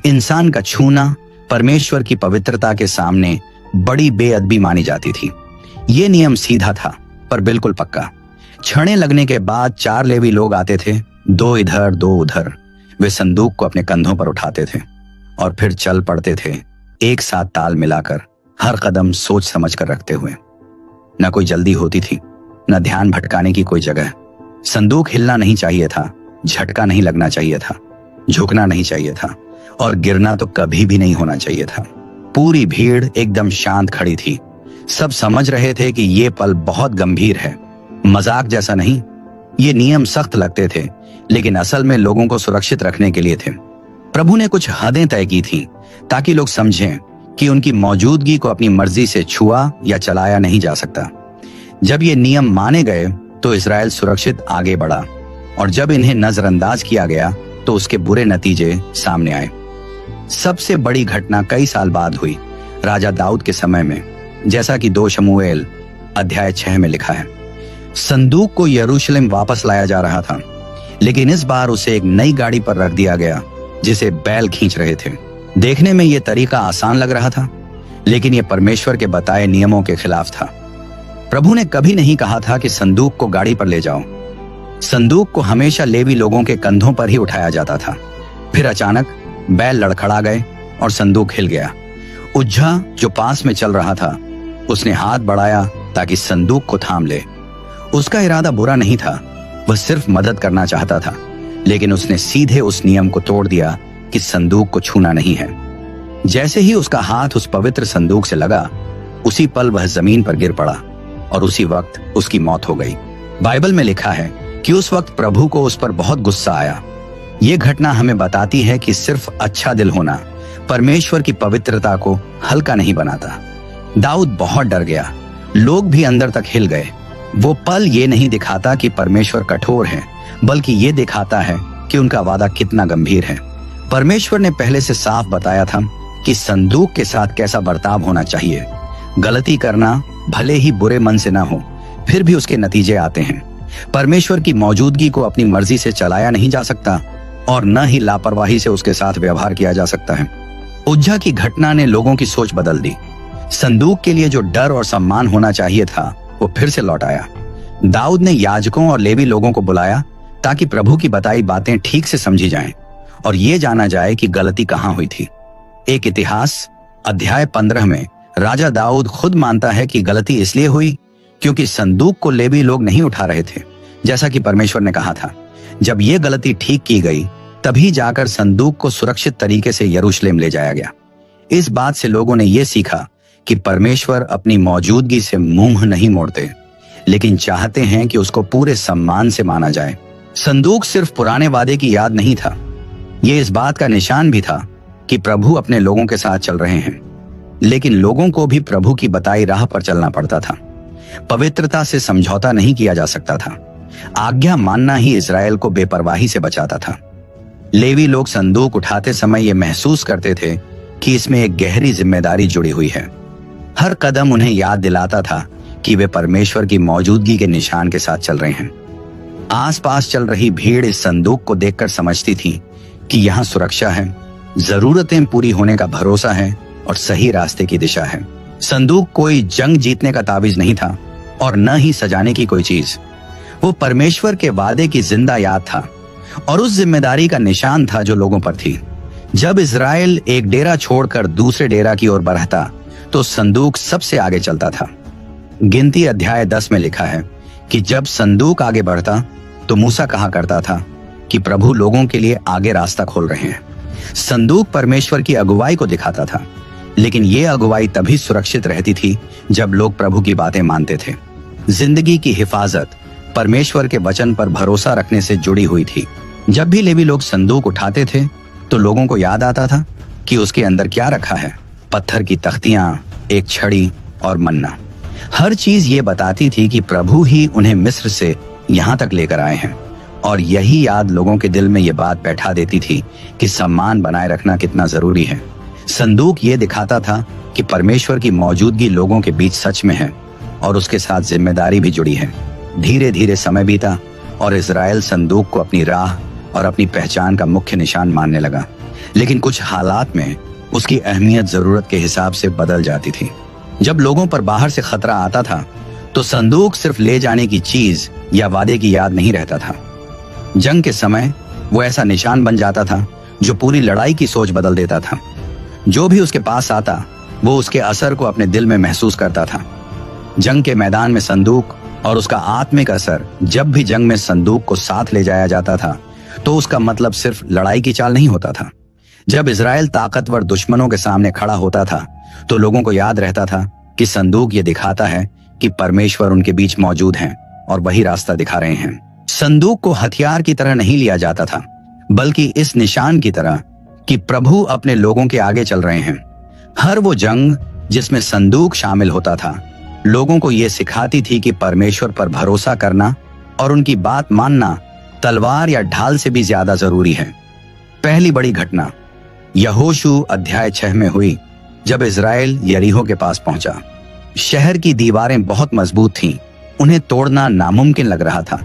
इंसान का छूना परमेश्वर की पवित्रता के सामने बड़ी बेअदबी मानी जाती थी। ये नियम सीधा था पर बिल्कुल पक्का। छड़ें लगने के बाद 4 लेवी लोग आते थे, 2 इधर 2 उधर। वे संदूक को अपने कंधों पर उठाते थे और फिर चल पड़ते थे, एक साथ ताल मिलाकर, हर कदम सोच समझ कर रखते हुए। न कोई जल्दी होती थी, न ध्यान भटकाने की कोई जगह। संदूक हिलना नहीं चाहिए था, झटका नहीं लगना चाहिए था, झुकना नहीं चाहिए था और गिरना तो कभी भी नहीं होना चाहिए था। पूरी भीड़ एकदम शांत खड़ी थी। सब समझ रहे थे कि ये पल बहुत गंभीर है, मजाक जैसा नहीं। ये नियम सख्त लगते थे, लेकिन असल में लोगों को सुरक्षित रखने के लिए थे। प्रभु ने कुछ हदें तय की थी ताकि लोग समझें कि उनकी मौजूदगी को अपनी मर्जी से छुआ या चलाया नहीं जा सकता। जब ये नियम माने गए तो इस्राएल सुरक्षित आगे बढ़ा, और जब इन्हें नजरअंदाज किया गया तो उसके बुरे नतीजे सामने आए। सबसे बड़ी घटना कई साल बाद हुई, राजा दाऊद के समय में, जैसा कि 2 शमूएल अध्याय 6 में लिखा है। संदूक को यरूशलेम वापस लाया जा रहा था, लेकिन इस बार उसे एक नई गाड़ी पर रख दिया गया जिसे बैल खींच रहे थे। देखने में यह तरीका आसान लग रहा था, लेकिन यह परमेश्वर के बताए नियमों के खिलाफ था। प्रभु ने कभी नहीं कहा था कि संदूक को गाड़ी पर ले जाओ। संदूक को हमेशा लेवी लोगों के कंधों पर ही उठाया जाता था। फिर अचानक बैल लड़खड़ा गए और संदूक हिल गया। उज्जा जो पास में चल रहा था, उसने हाथ बढ़ाया ताकि संदूक को थाम ले। उसका इरादा बुरा नहीं था, वह सिर्फ मदद करना चाहता था, लेकिन उसने सीधे उस नियम को तोड़ दिया कि संदूक को छूना नहीं है। जैसे ही उसका हाथ उस पवित्र संदूक से लगा, उसी पल वह जमीन पर गिर पड़ा और उसी वक्त उसकी मौत हो गई। बाइबल में लिखा है कि उस वक्त प्रभु को उस पर बहुत गुस्सा आया। ये घटना हमें बताती है कि सिर्फ अच्छा दिल होना परमेश्वर की पवित्रता को हल्का नहीं बनाता। दाऊद बहुत डर गया, लोग भी अंदर तक हिल गए। वो पल ये नहीं दिखाता कि परमेश्वर कठोर है, बल्कि ये दिखाता है कि उनका वादा कितना गंभीर है। परमेश्वर ने पहले से साफ बताया था कि संदूक के साथ कैसा बर्ताव होना चाहिए। गलती करना भले ही बुरे मन से ना हो, फिर भी उसके नतीजे आते हैं। परमेश्वर की मौजूदगी को अपनी मर्जी से चलाया नहीं जा सकता और न ही लापरवाही से उसके साथ व्यवहार किया जा सकता है। उज्जा की घटना ने लोगों की सोच बदल दी। संदूक के लिए जो डर और सम्मान होना चाहिए था, वो फिर से लौट आया। दाऊद ने याजकों और लेवी लोगों को बुलाया ताकि प्रभु की बताई बातें ठीक से समझी जाएं और ये जाना जाए कि गलती कहां हुई थी। एक इतिहास अध्याय 15 में राजा दाऊद खुद मानता है कि गलती इसलिए हुई क्योंकि संदूक को लेवी लोग नहीं उठा रहे थे, जैसा कि परमेश्वर ने कहा था। जब ये गलती ठीक की गई तभी जाकर संदूक को सुरक्षित तरीके से यरूशलेम ले जाया गया। इस बात से लोगों ने यह सीखा कि परमेश्वर अपनी मौजूदगी से मुंह नहीं मोड़ते, लेकिन चाहते हैं कि उसको पूरे सम्मान से माना जाए। संदूक सिर्फ पुराने वादे की याद नहीं था, ये इस बात का निशान भी था कि प्रभु अपने लोगों के साथ चल रहे हैं। लेकिन लोगों को भी प्रभु की बताई राह पर चलना पड़ता था। पवित्रता से समझौता नहीं किया जा सकता था। आज्ञा मानना ही इजराइल को बेपरवाही से बचाता था। लेवी लोग संदूक उठाते समय ये महसूस करते थे कि इसमें एक गहरी जिम्मेदारी जुड़ी हुई है। हर कदम उन्हें याद दिलाता था कि वे परमेश्वर की मौजूदगी के निशान के साथ चल रहे हैं। आसपास चल रही भीड़ इस संदूक को देखकर समझती थी कि यहाँ सुरक्षा है, जरूरतें पूरी होने का भरोसा है और सही रास्ते की दिशा है। संदूक कोई जंग जीतने का ताबीज नहीं था और न ही सजाने की कोई चीज। वो परमेश्वर के वादे की जिंदा याद था और उस जिम्मेदारी का निशान था जो लोगों पर थी। जब इजराइल एक डेरा छोड़कर दूसरे डेरा की ओर बढ़ता तो संदूक सबसे आगे चलता था। गिनती अध्याय 10 में लिखा है कि जब संदूक आगे बढ़ता तो मूसा कहा करता था कि प्रभु लोगों के लिए आगे रास्ता खोल रहे हैं। संदूक परमेश्वर की अगुवाई को दिखाता था, लेकिन ये अगुवाई तभी सुरक्षित रहती थी जब लोग प्रभु की बातें मानते थे। जिंदगी की हिफाजत परमेश्वर के वचन पर भरोसा रखने से जुड़ी हुई थी। जब भी लेवी लोग संदूक उठाते थे तो लोगों को याद आता था कि उसके अंदर क्या रखा है। पत्थर की तख्तियां, एक छड़ी और मन्ना। हर चीज ये बताती थी कि प्रभु ही उन्हें मिस्र से यहाँ तक लेकर आए हैं। और यही याद लोगों के दिल में ये बात बैठा देती थी कि सम्मान बनाए रखना कितना जरूरी है। संदूक ये दिखाता था कि परमेश्वर की मौजूदगी लोगों के बीच सच में है और उसके साथ जिम्मेदारी भी जुड़ी है। धीरे धीरे समय बीता और इजराइल संदूक को अपनी राह और अपनी पहचान का मुख्य निशान मानने लगा। लेकिन कुछ हालात में उसकी अहमियत जरूरत के हिसाब से बदल जाती थी। जब लोगों पर बाहर से खतरा आता था तो संदूक सिर्फ ले जाने की चीज या वादे की याद नहीं रहता था। जंग के समय वो ऐसा निशान बन जाता था जो पूरी लड़ाई की सोच बदल देता था। जो भी उसके पास आता वो उसके असर को अपने दिल में महसूस करता था। जंग के मैदान में संदूक और उसका आत्मिक असर, जब भी जंग में संदूक को साथ ले जाया जाता था तो उसका मतलब सिर्फ लड़ाई की चाल नहीं होता था। जब इजराइल ताकतवर दुश्मनों के सामने खड़ा होता था तो लोगों को याद रहता था कि संदूक ये दिखाता है कि परमेश्वर उनके बीच मौजूद हैं और वही रास्ता दिखा रहे हैं। संदूक को हथियार की तरह नहीं लिया जाता था, बल्कि इस निशान की तरह कि प्रभु अपने लोगों के आगे चल रहे हैं। हर वो जंग जिसमें संदूक शामिल होता था लोगों को ये सिखाती थी कि परमेश्वर पर भरोसा करना और उनकी बात मानना तलवार या ढाल से भी ज्यादा जरूरी है। पहली बड़ी घटना यहोशू अध्याय 6 में हुई जब इजराइल यरीहो के पास पहुंचा। शहर की दीवारें बहुत मजबूत थीं, उन्हें तोड़ना नामुमकिन लग रहा था।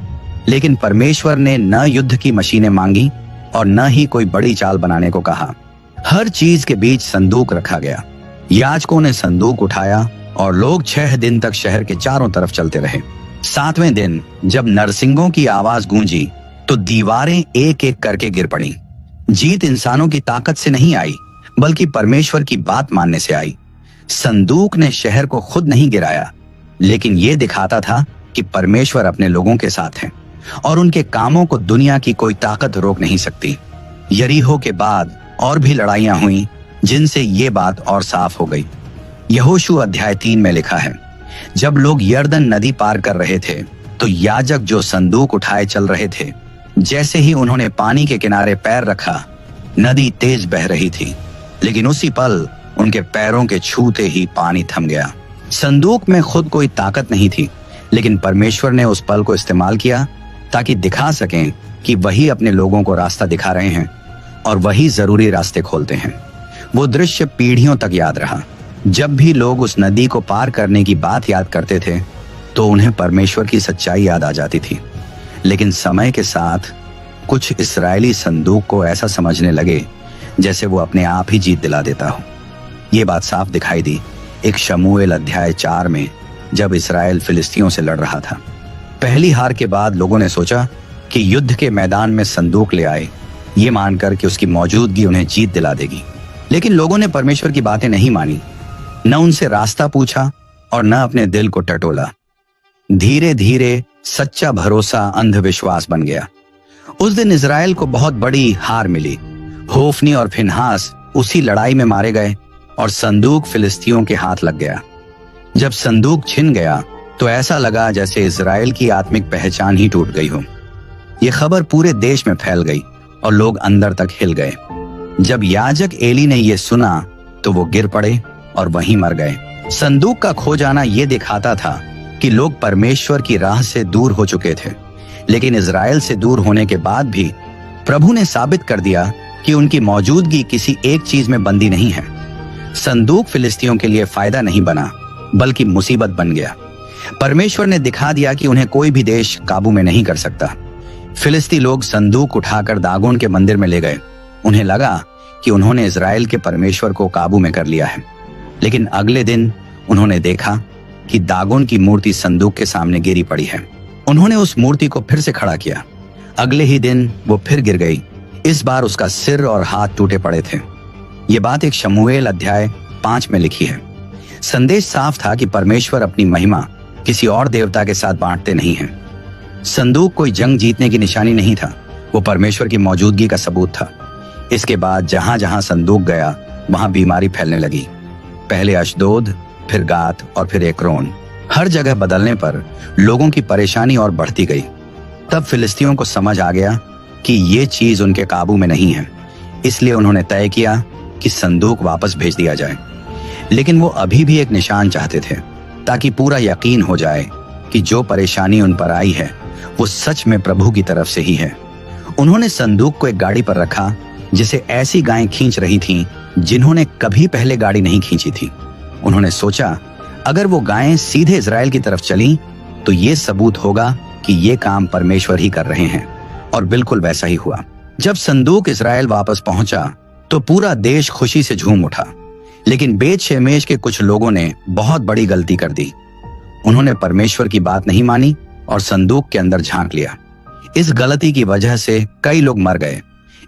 लेकिन परमेश्वर ने न युद्ध की मशीनें मांगी और न ही कोई बड़ी चाल बनाने को कहा। हर चीज के बीच संदूक रखा गया। याजकों ने संदूक उठाया और लोग 6 दिन तक शहर के चारों तरफ चलते रहे। 7वें दिन जब नरसिंगों की आवाज गूंजी तो दीवारें एक एक करके गिर पड़ी। जीत इंसानों की ताकत से नहीं आई, बल्कि परमेश्वर की बात मानने से आई। संदूक ने शहर को खुद नहीं गिराया, लेकिन यह दिखाता था कि परमेश्वर अपने लोगों के साथ है और उनके कामों को दुनिया की कोई ताकत रोक नहीं सकती। यरीहो के बाद और भी लड़ाइयां हुई जिनसे ये बात और साफ हो गई। यहोशू अध्याय 3 में लिखा है, जब लोग यरदन नदी पार कर रहे थे तो याजक जो संदूक उठाए चल रहे थे, जैसे ही उन्होंने पानी के किनारे पैर रखा नदी तेज बह रही थी, लेकिन उसी पल उनके पैरों के छूते ही पानी थम गया। संदूक में खुद कोई ताकत नहीं थी, लेकिन परमेश्वर ने उस पल को इस्तेमाल किया ताकि दिखा सकें कि वही अपने लोगों को रास्ता दिखा रहे हैं और वही जरूरी रास्ते खोलते हैं। वो दृश्य पीढ़ियों तक याद रहा। जब भी लोग उस नदी को पार करने की बात याद करते थे तो उन्हें परमेश्वर की सच्चाई याद आ जाती थी। लेकिन समय के साथ कुछ इस्राएली संदूक को ऐसा समझने लगे जैसे वो अपने आप ही जीत दिला देता हो। ये बात साफ दिखाई दी एक शमूएल अध्याय 4 में, जब इस्राएल फिलिस्तियों से लड़ रहा था। पहली हार के बाद लोगों ने सोचा कि युद्ध के मैदान में संदूक ले आए, ये मानकर कि उसकी मौजूदगी उन्हें जीत दिला देगी। लेकिन लोगों ने परमेश्वर की बातें नहीं मानी, न उनसे रास्ता पूछा और न अपने दिल को टटोला। धीरे धीरे सच्चा भरोसा अंधविश्वास बन गया। उस दिन इजराइल को बहुत बड़ी हार मिली। होफनी और फिनहास उसी लड़ाई में मारे गए और संदूक फिलिस्तियों के हाथ लग गया। जब संदूक छिन गया तो ऐसा लगा जैसे इजराइल की आत्मिक पहचान ही टूट गई हो। यह खबर पूरे देश में फैल गई और लोग अंदर तक हिल गए। जब याजक एली ने यह सुना तो वो गिर पड़े और वहीं मर गए। संदूक का खो जाना यह दिखाता था कि लोग परमेश्वर की राह से दूर हो चुके थे, लेकिन इजराइल से दूर होने के बाद भी प्रभु ने साबित कर दिया कि उनकी मौजूदगी किसी एक चीज में बंदी नहीं है। संदूक फिलिस्तियों के लिए फायदा नहीं बना, बल्कि मुसीबत बन गया। परमेश्वर ने दिखा दिया कि उन्हें कोई भी देश काबू में नहीं कर सकता। फिलिस्ती लोग संदूक उठाकर दागोन के मंदिर में ले गए। उन्हें लगा कि उन्होंने इजराइल के परमेश्वर को काबू में कर लिया है, लेकिन अगले दिन उन्होंने देखा कि दागोन की मूर्ति संदूक के सामने गिरी पड़ी है। उन्होंने उस मूर्ति को फिर से खड़ा किया। अगले ही दिन वो फिर गिर गई। इस बार उसका सिर और हाथ टूटे पड़े थे। ये बात एक शमूएल अध्याय 5 में लिखी है। संदेश साफ था कि परमेश्वर अपनी महिमा किसी और देवता के साथ बांटते नहीं हैं। संदूक कोई जंग जीतने की निशानी नहीं था, वो परमेश्वर की मौजूदगी का सबूत था। इसके बाद जहां जहां संदूक गया वहां बीमारी फैलने लगी। पहले अशदोद, फिर गात और फिर एक्रोन। हर जगह बदलने पर लोगों की परेशानी और बढ़ती गई। तब फिलिस्तियों को समझ आ गया कि ये चीज उनके काबू में नहीं है, इसलिए उन्होंने तय किया कि संदूक वापस भेज दिया जाए। लेकिन वो अभी भी एक निशान चाहते थे, ताकि पूरा यकीन हो जाए कि जो परेशानी उन पर आई है वो सच में प्रभु की तरफ से ही है। उन्होंने संदूक को एक गाड़ी पर रखा जिसे ऐसी गायें खींच रही थीं जिन्होंने कभी पहले गाड़ी नहीं खींची थी। उन्होंने सोचा, अगर वो गायें सीधे इजराइल की तरफ चलीं तो ये सबूत होगा कि ये काम परमेश्वर ही कर रहे हैं। और बिल्कुल वैसा ही हुआ। जब संदूक इजराइल वापस पहुंचा तो पूरा देश खुशी से झूम उठा। लेकिन बेत शेमेश के कुछ लोगों ने बहुत बड़ी गलती कर दी। उन्होंने परमेश्वर की बात नहीं मानी और संदूक के अंदर झांक लिया। इस गलती की वजह से कई लोग मर गए।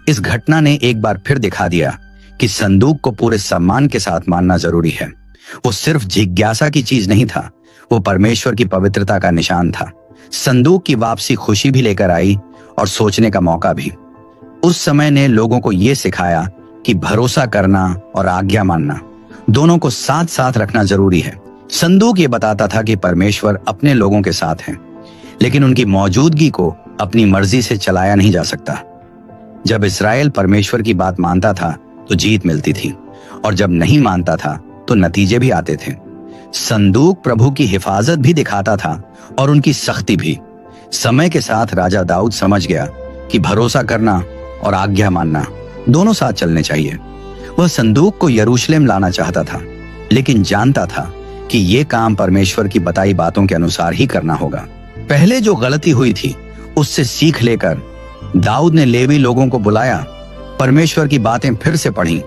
इस घटना ने एक बार फिर दिखा दिया कि संदूक को पूरे सम्मान के साथ मानना जरूरी है। वो सिर्फ जिज्ञासा की चीज नहीं था, वो परमेश्वर की पवित्रता का निशान था। संदूक की वापसी खुशी भी लेकर आई और सोचने का मौका भी। उस समय ने लोगों को यह सिखाया कि भरोसा करना और आज्ञा मानना दोनों को साथ साथ रखना जरूरी है। संदूक ये बताता था कि परमेश्वर अपने लोगों के साथ हैं, लेकिन उनकी मौजूदगी को अपनी मर्जी से चलाया नहीं जा सकता। जब इस्राएल परमेश्वर की बात मानता था तो जीत मिलती थी, और जब नहीं मानता था तो नतीजे भी आते थे। संदूक प्रभु की हिफाजत भी दिखाता था और उनकी सख्ती भी। समय के साथ राजा दाऊद समझ गया कि भरोसा करना और आज्ञा मानना दोनों साथ चलने चाहिए। वह संदूक को यरूशलेम लाना चाहता था, लेकिन जानता था कि यह काम परमेश्वर की बताई बातों के अनुसार ही करना होगा। पहले जो गलती हुई थी उससे सीख लेकर दाऊद ने लेवी लोगों को बुलाया, परमेश्वर की बातें फिर से पढ़ी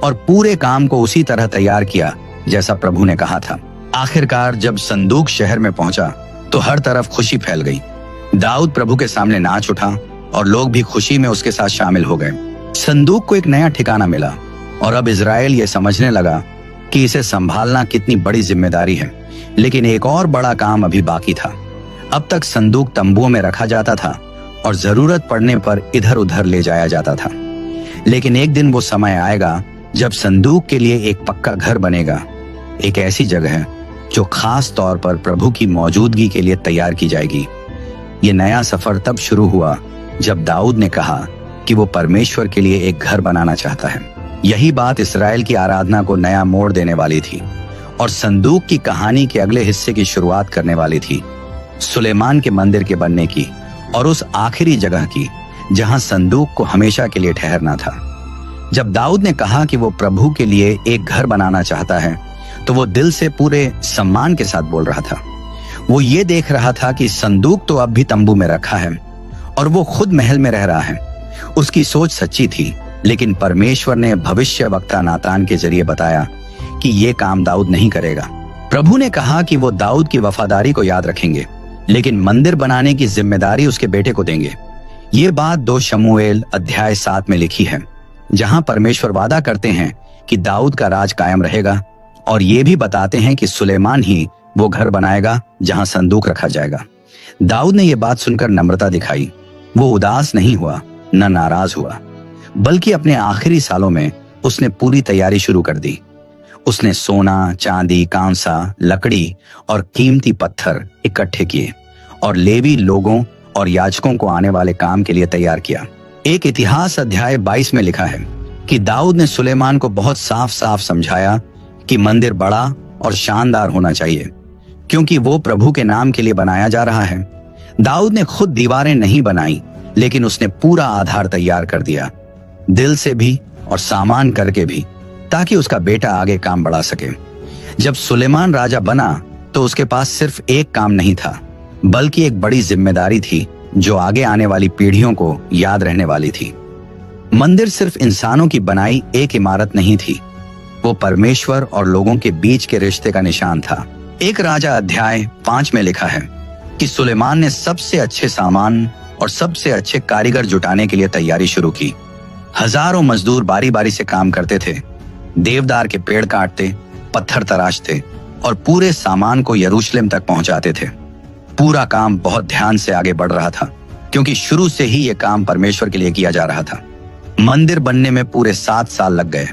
और पूरे काम को उसी तरह तैयार किया जैसा प्रभु ने कहा था। आखिरकार जब संदूक शहर में पहुंचा तो हर तरफ खुशी फैल गई। दाऊद प्रभु के सामने नाच उठा और लोग भी खुशी में उसके साथ शामिल हो गए। संदूक को एक नया ठिकाना मिला और अब इजराइल ये समझने लगा कि इसे संभालना कितनी बड़ी जिम्मेदारी है। लेकिन एक और बड़ा काम अभी बाकी था। अब तक संदूक तंबुओं में रखा जाता था और जरूरत पड़ने पर इधर उधर ले जाया जाता था, लेकिन एक दिन वो समय आएगा जब संदूक के लिए एक पक्का घर बनेगा, एक ऐसी जगह जो खास तौर पर प्रभु की मौजूदगी के लिए तैयार की जाएगी। ये नया सफर तब शुरू हुआ जब दाऊद ने कहा कि वो परमेश्वर के लिए एक घर बनाना चाहता है। यही बात इस्राएल की आराधना को नया मोड़ देने वाली थी और संदूक की कहानी के अगले हिस्से की शुरुआत करने वाली थी, सुलेमान के मंदिर के बनने की और उस आखिरी जगह की जहां संदूक को हमेशा के लिए ठहरना था। जब दाऊद ने कहा कि वो प्रभु के लिए एक घर बनाना चाहता है तो वो दिल से पूरे सम्मान के साथ बोल रहा था। वो ये देख रहा था कि संदूक तो अब भी तंबू में रखा है और वो खुद महल में रह रहा है। उसकी सोच सच्ची थी, लेकिन परमेश्वर ने भविष्यवक्ता नातान के जरिए बताया कि ये काम दाऊद नहीं करेगा। प्रभु ने कहा कि वो दाऊद की वफादारी को याद रखेंगे, लेकिन मंदिर बनाने की जिम्मेदारी उसके बेटे को देंगे। ये बात 2 शमूएल अध्याय 7 में लिखी है, जहां परमेश्वर वादा करते हैं कि दाऊद का राज कायम रहेगा, और ये भी बताते हैं कि सुलेमान ही वो घर बनाएगा जहां संदूक रखा जाएगा। दाऊद ने ये बात सुनकर नम्रता दिखाई। वो उदास नहीं हुआ, न नाराज हुआ, बल्कि अपने आखिरी सालों में उसने पूरी तैयारी शुरू कर दी। उसने सोना, चांदी, कांसा, लकड़ी और कीमती पत्थर इकट्ठे किए और लेवी लोगों और याजकों को आने वाले काम के लिए तैयार किया। एक इतिहास अध्याय 22 में लिखा है कि दाऊद ने सुलेमान को बहुत साफ साफ समझाया कि मंदिर बड़ा और शानदार होना चाहिए, क्योंकि वो प्रभु के नाम के लिए बनाया जा रहा है। दाऊद ने खुद दीवारें नहीं बनाई, लेकिन उसने पूरा आधार तैयार कर दिया, दिल से भी और सामान करके भी, ताकि उसका बेटा आगे काम बढ़ा सके। जब सुलेमान राजा बना तो उसके पास सिर्फ एक काम नहीं था, बल्कि एक बड़ी जिम्मेदारी थी जो आगे आने वाली पीढ़ियों को याद रहने वाली थी। मंदिर सिर्फ इंसानों की बनाई एक इमारत नहीं थी, वो परमेश्वर और लोगों के बीच के रिश्ते का निशान था। एक राजा अध्याय 5 में लिखा है कि सुलेमान ने सबसे अच्छे सामान और सबसे अच्छे कारीगर जुटाने के लिए तैयारी शुरू की। हजारों मजदूर बारी बारी से काम करते थे, देवदार के पेड़ काटते, पत्थर तराशते और पूरे सामान को यरूशलेम तक पहुंचाते थे। पूरा काम बहुत ध्यान से आगे बढ़ रहा था, क्योंकि शुरू से ही यह काम परमेश्वर के लिए किया जा रहा था। मंदिर बनने में पूरे 7 साल लग गए।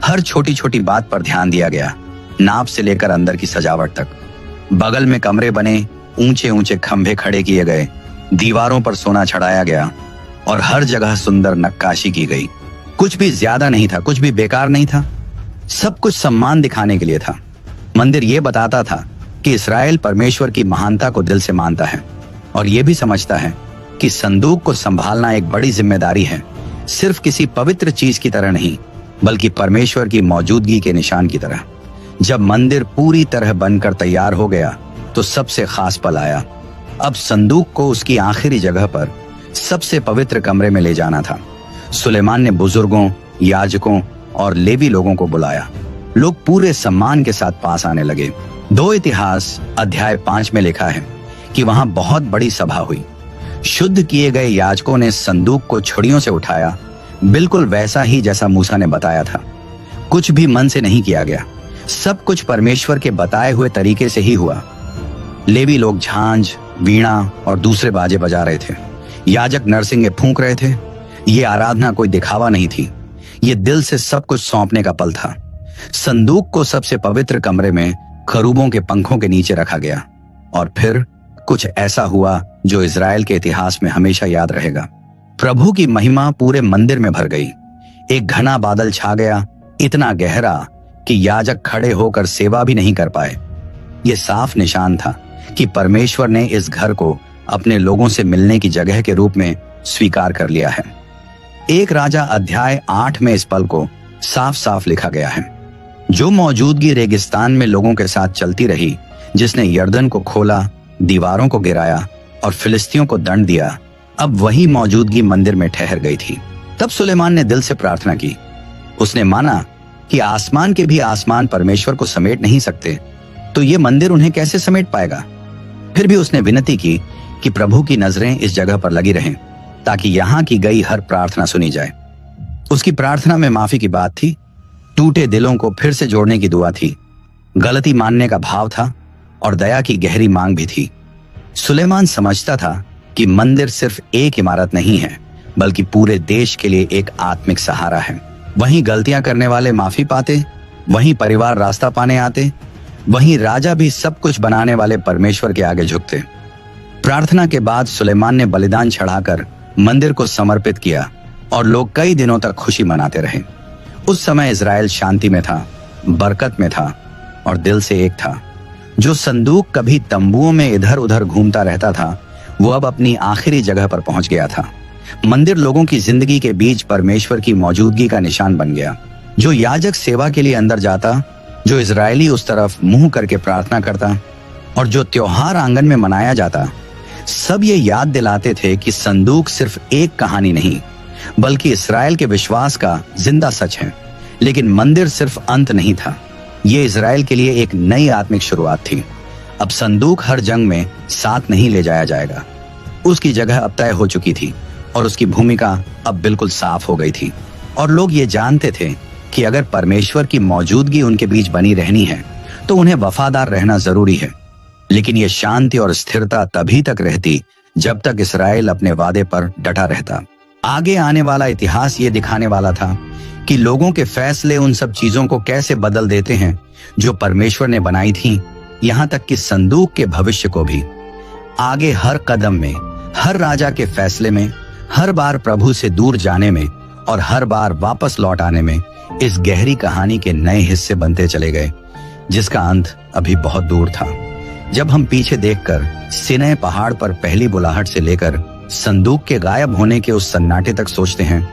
हर छोटी छोटी बात पर ध्यान दिया गया, नाप से लेकर अंदर की सजावट तक। बगल में कमरे बने, ऊंचे ऊंचे खंभे खड़े किए गए, दीवारों पर सोना चढ़ाया गया और हर जगह सुंदर नक्काशी की गई। कुछ भी ज्यादा नहीं था, कुछ भी बेकार नहीं था, सब कुछ सम्मान दिखाने के लिए था। मंदिर ये बताता था कि इस्राएल परमेश्वर की महानता को दिल से मानता है और ये भी समझता है कि संदूक को संभालना एक बड़ी जिम्मेदारी है, सिर्फ किसी पवित्र चीज की तरह नहीं, बल्कि परमेश्वर की मौजूदगी के निशान की तरह। जब मंदिर पूरी तरह बनकर तैयार हो गया तो सबसे खास पल आया। अब संदूक को उसकी आखिरी जगह पर सबसे पवित्र कमरे में ले जाना था। सुलेमान ने बुजुर्गों, याजकों और लेवी लोगों को बुलाया। लोग पूरे सम्मान के साथ पास आने लगे। 2 इतिहास अध्याय 5 में लिखा है कि वहां बहुत बड़ी सभा हुई। शुद्ध किए गए याजकों ने संदूक को छड़ियों से उठाया, बिल्कुल वैसा ही जैसा मूसा ने बताया था। कुछ भी मन से नहीं किया गया, सब कुछ परमेश्वर के बताए हुए तरीके से ही हुआ। लेवी लोग झांझ, वीणा और दूसरे बाजे बजा रहे थे। याजक नरसिंगे फूंक रहे थे। ये आराधना कोई दिखावा नहीं थी, ये दिल से सब कुछ सौंपने का पल था। संदूक को सबसे पवित्र कमरे में खरूबों के पंखों के नीचे रखा गया और फिर कुछ ऐसा हुआ जो इजराइल के इतिहास में हमेशा याद रहेगा। प्रभु की महिमा पूरे मंदिर में भर गई। एक घना बादल छा गया, इतना गहरा कि याजक खड़े होकर सेवा भी नहीं कर पाए। ये साफ निशान था कि परमेश्वर ने इस घर को अपने लोगों से मिलने की जगह के रूप में स्वीकार कर लिया है। एक राजा अध्याय 8 में इस पल को साफ साफ लिखा गया है। जो मौजूदगी रेगिस्तान में लोगों के साथ चलती रही, जिसने यर्दन को खोला, दीवारों को गिराया और फिलिस्तियों को दंड दिया, अब वही मौजूदगी मंदिर में ठहर गई थी। तब सुलेमान ने दिल से प्रार्थना की। उसने माना कि आसमान के भी आसमान परमेश्वर को समेट नहीं सकते, तो ये मंदिर उन्हें कैसे समेट पाएगा। फिर भी उसने विनती की कि प्रभु की नजरें इस जगह पर लगी रहें, ताकि यहां की गई हर प्रार्थना सुनी जाए। उसकी प्रार्थना में माफी की बात थी, टूटे दिलों को फिर से जोड़ने की दुआ थी, गलती मानने का भाव था और दया की गहरी मांग भी थी। सुलेमान समझता था कि मंदिर सिर्फ एक इमारत नहीं है, बल्कि पूरे देश के लिए एक आत्मिक सहारा है। वहीं गलतियां करने वाले माफी पाते, वहीं परिवार रास्ता पाने आते, वहीं राजा भी सब कुछ बनाने वाले परमेश्वर के आगे झुकते। प्रार्थना के बाद सुलेमान ने बलिदान चढ़ाकर मंदिर को समर्पित किया और लोग कई दिनों तक खुशी मनाते रहे। उस समय इजराइल शांति में था, बरकत में था और दिल से एक था। जो संदूक कभी तंबुओं में इधर उधर घूमता रहता था, वो अब अपनी आखिरी जगह पर पहुंच गया था। मंदिर लोगों की जिंदगी के बीच परमेश्वर की मौजूदगी का निशान बन गया। जो याजक सेवा के लिए अंदर जाता, जो इजरायली उस तरफ मुंह करके प्रार्थना करता और जो त्योहार आंगन में मनाया जाता, सब ये याद दिलाते थे कि संदूक सिर्फ एक कहानी नहीं, बल्कि इस्राएल के विश्वास का जिंदा सच है। लेकिन मंदिर सिर्फ अंत नहीं था, ये इजराइल के लिए एक नई आत्मिक शुरुआत थी। अब संदूक हर जंग में साथ नहीं ले जाया जाएगा, उसकी जगह अब तय हो चुकी थी और उसकी भूमिका अब बिल्कुल साफ हो गई थी। और लोग ये जानते थे कि अगर परमेश्वर की मौजूदगी उनके बीच बनी रहनी है तो उन्हें वफादार रहना जरूरी है। लेकिन यह शांति और स्थिरता तभी तक रहती जब तक इस्राएल अपने वादे पर डटा रहता। आगे आने वाला इतिहास ये दिखाने वाला था कि लोगों के फैसले उन सब चीजों को कैसे बदल देते हैं जो परमेश्वर ने बनाई थी, यहाँ तक कि संदूक के भविष्य को भी। आगे हर कदम में, हर राजा के फैसले में, हर बार प्रभु से दूर जाने में और हर बार वापस लौट आने में इस गहरी कहानी के नए हिस्से बनते चले गए, जिसका अंत अभी बहुत दूर था। जब हम पीछे देखकर सिनै पहाड़ पर पहली बुलाहट से लेकर संदूक के गायब होने के उस सन्नाटे तक सोचते हैं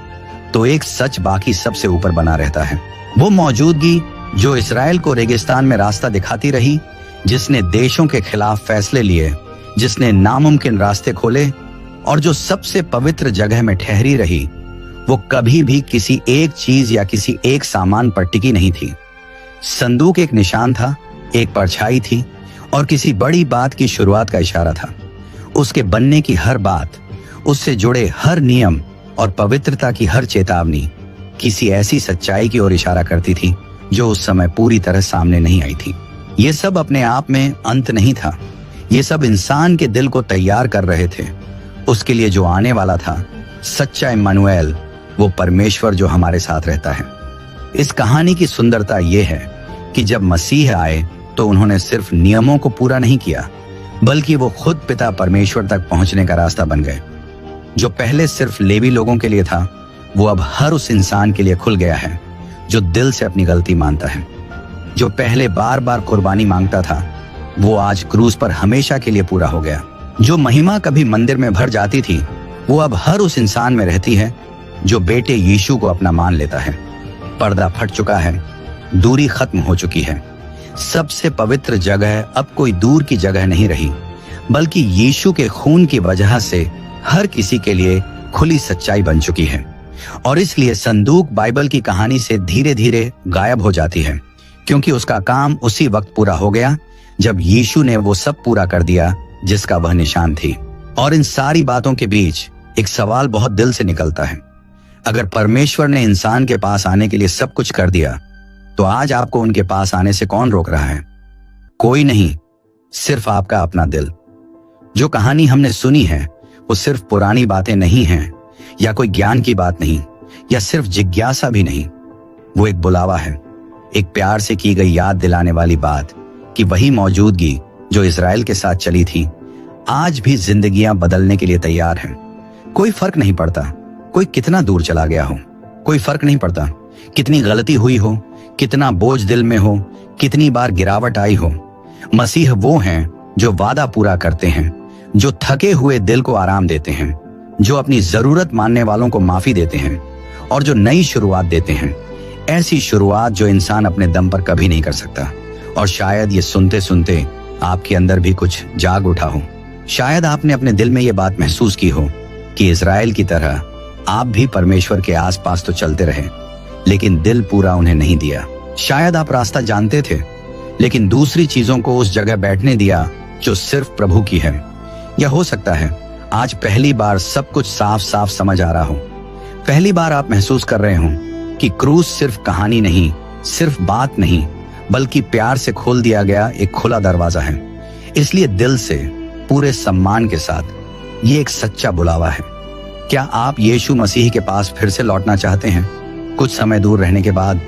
तो एक सच बाकी सबसे ऊपर बना रहता है। वो मौजूदगी जो इस्राएल को रेगिस्तान में रास्ता दिखाती रही, जिसने देशों के खिलाफ फैसले लिए, जिसने नामुमकिन रास्ते खोले और जो सबसे पवित्र जगह में ठहरी रही, वो कभी भी किसी एक चीज या किसी एक सामान पर टिकी नहीं थी। संदूक एक निशान था, एक परछाई थी और किसी बड़ी बात की शुरुआत का इशारा था। उसके बनने की हर बात, उससे जुड़े हर नियम और पवित्रता की हर चेतावनी किसी ऐसी सच्चाई की ओर इशारा करती थी जो उस समय पूरी तरह सामने नहीं आई थी। ये सब अपने आप में अंत नहीं था, ये सब इंसान के दिल को तैयार कर रहे थे उसके लिए जो आने वाला था, सच्चा इम्मानुएल, वो परमेश्वर जो हमारे साथ रहता है। इस कहानी की सुंदरता ये है कि जब मसीह आए तो उन्होंने सिर्फ नियमों को पूरा नहीं किया, बल्कि वो खुद पिता परमेश्वर तक पहुंचने का रास्ता बन गए। जो पहले सिर्फ लेवी लोगों के लिए था, वो अब हर उस इंसान के लिए खुल गया है जो दिल से अपनी गलती मानता है। जो पहले बार बार कुर्बानी मांगता था, वो आज क्रूस पर हमेशा के लिए पूरा हो गया। जो महिमा कभी मंदिर में भर जाती थी, वो अब हर उस इंसान में रहती है जो बेटे यीशु को अपना मान लेता है। पर्दा फट चुका है, दूरी खत्म हो चुकी है। सबसे पवित्र जगह अब कोई दूर की जगह नहीं रही, बल्कि यीशु के खून की वजह से हर किसी के लिए खुली सच्चाई बन चुकी है। और इसलिए संदूक बाइबल की कहानी से धीरे धीरे गायब हो जाती है, क्योंकि उसका काम उसी वक्त पूरा हो गया जब यीशु ने वो सब पूरा कर दिया जिसका वह निशान थी। और इन सारी बातों के बीच एक सवाल बहुत दिल से निकलता है। अगर परमेश्वर ने इंसान के पास आने के लिए सब कुछ कर दिया, तो आज आपको उनके पास आने से कौन रोक रहा है? कोई नहीं, सिर्फ आपका अपना दिल। जो कहानी हमने सुनी है वो सिर्फ पुरानी बातें नहीं हैं, या कोई ज्ञान की बात नहीं, या सिर्फ जिज्ञासा भी नहीं। वो एक बुलावा है, एक प्यार से की गई याद दिलाने वाली बात कि वही मौजूदगी जो इजराइल के साथ चली थी, आज भी जिंदगियां बदलने के लिए तैयार है। कोई फर्क नहीं पड़ता कोई कितना दूर चला गया हो, कोई फर्क नहीं पड़ता कितनी गलती हुई हो, कितना बोझ दिल में हो, कितनी बार गिरावट आई हो। मसीह वो हैं जो वादा पूरा करते हैं, जो थके हुए दिल को आराम देते हैं, जो अपनी जरूरत मानने वालों को माफी देते हैं और जो नई शुरुआत देते हैं। ऐसी शुरुआत जो इंसान अपने दम पर कभी नहीं कर सकता। और शायद ये सुनते सुनते आपके अंदर भी कुछ जाग उठा हो। शायद आपने अपने दिल में ये बात महसूस की हो कि इजराइल की तरह आप भी परमेश्वर के आसपास तो चलते रहे, लेकिन दिल पूरा उन्हें नहीं दिया। शायद आप रास्ता जानते थे, लेकिन दूसरी चीजों को उस जगह बैठने दिया जो सिर्फ प्रभु की है। या हो सकता है आज पहली बार सब कुछ साफ साफ समझ आ रहा हो। पहली बार आप महसूस कर रहे हो कि क्रूस सिर्फ कहानी नहीं, सिर्फ बात नहीं, बल्कि प्यार से खोल दिया गया एक खुला दरवाजा है। इसलिए दिल से, पूरे सम्मान के साथ, ये एक सच्चा बुलावा है। क्या आप यीशु मसीह के पास फिर से लौटना चाहते हैं कुछ समय दूर रहने के बाद?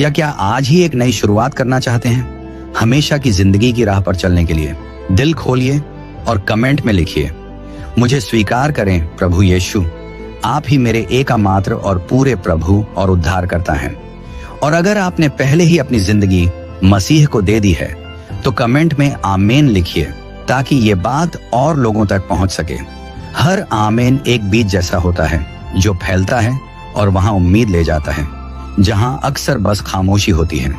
या क्या आज ही एक नई शुरुआत करना चाहते हैं हमेशा की जिंदगी की राह पर चलने के लिए? दिल खोलिए और कमेंट में लिखिए, मुझे स्वीकार करें प्रभु यीशु, आप ही मेरे एकमात्र और पूरे प्रभु और उद्धारकर्ता हैं। और अगर आपने पहले ही अपनी जिंदगी मसीह को दे दी है तो कमेंट में आमीन लिखिए, ताकि ये बात और लोगों तक पहुंच सके। हर आमीन एक बीज जैसा होता है जो फैलता है और वहां उम्मीद ले जाता है जहां अक्सर बस खामोशी होती है।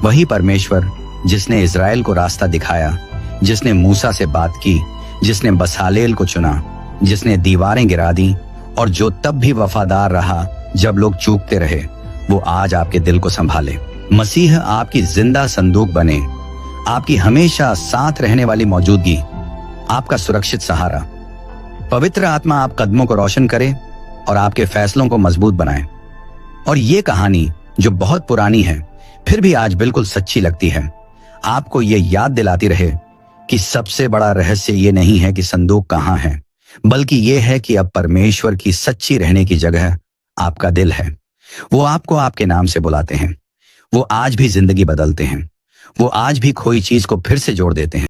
वही परमेश्वर जिसने इजराइल को रास्ता दिखाया, जिसने मूसा से बात की, जिसने बसालेल को चुना, जिसने दीवारें गिरा दी और जो तब भी वफादार रहा जब लोग चूकते रहे, वो आज आपके दिल को संभाले। मसीह आपकी जिंदा संदूक बने, आपकी हमेशा साथ रहने वाली मौजूदगी, आपका सुरक्षित सहारा। पवित्र आत्मा आप कदमों को रोशन करे और आपके फैसलों को मजबूत बनाए। और ये कहानी जो बहुत पुरानी है फिर भी आज बिल्कुल सच्ची लगती है, आपको ये याद दिलाती रहे कि सबसे बड़ा रहस्य ये नहीं है कि संदूक कहाँ है, बल्कि ये है कि अब परमेश्वर की सच्ची रहने की जगह आपका दिल है। वो आपको आपके नाम से बुलाते हैं। वो आज भी जिंदगी बदलते हैं। वो आज भी खोई चीज को फिर से जोड़ देते हैं।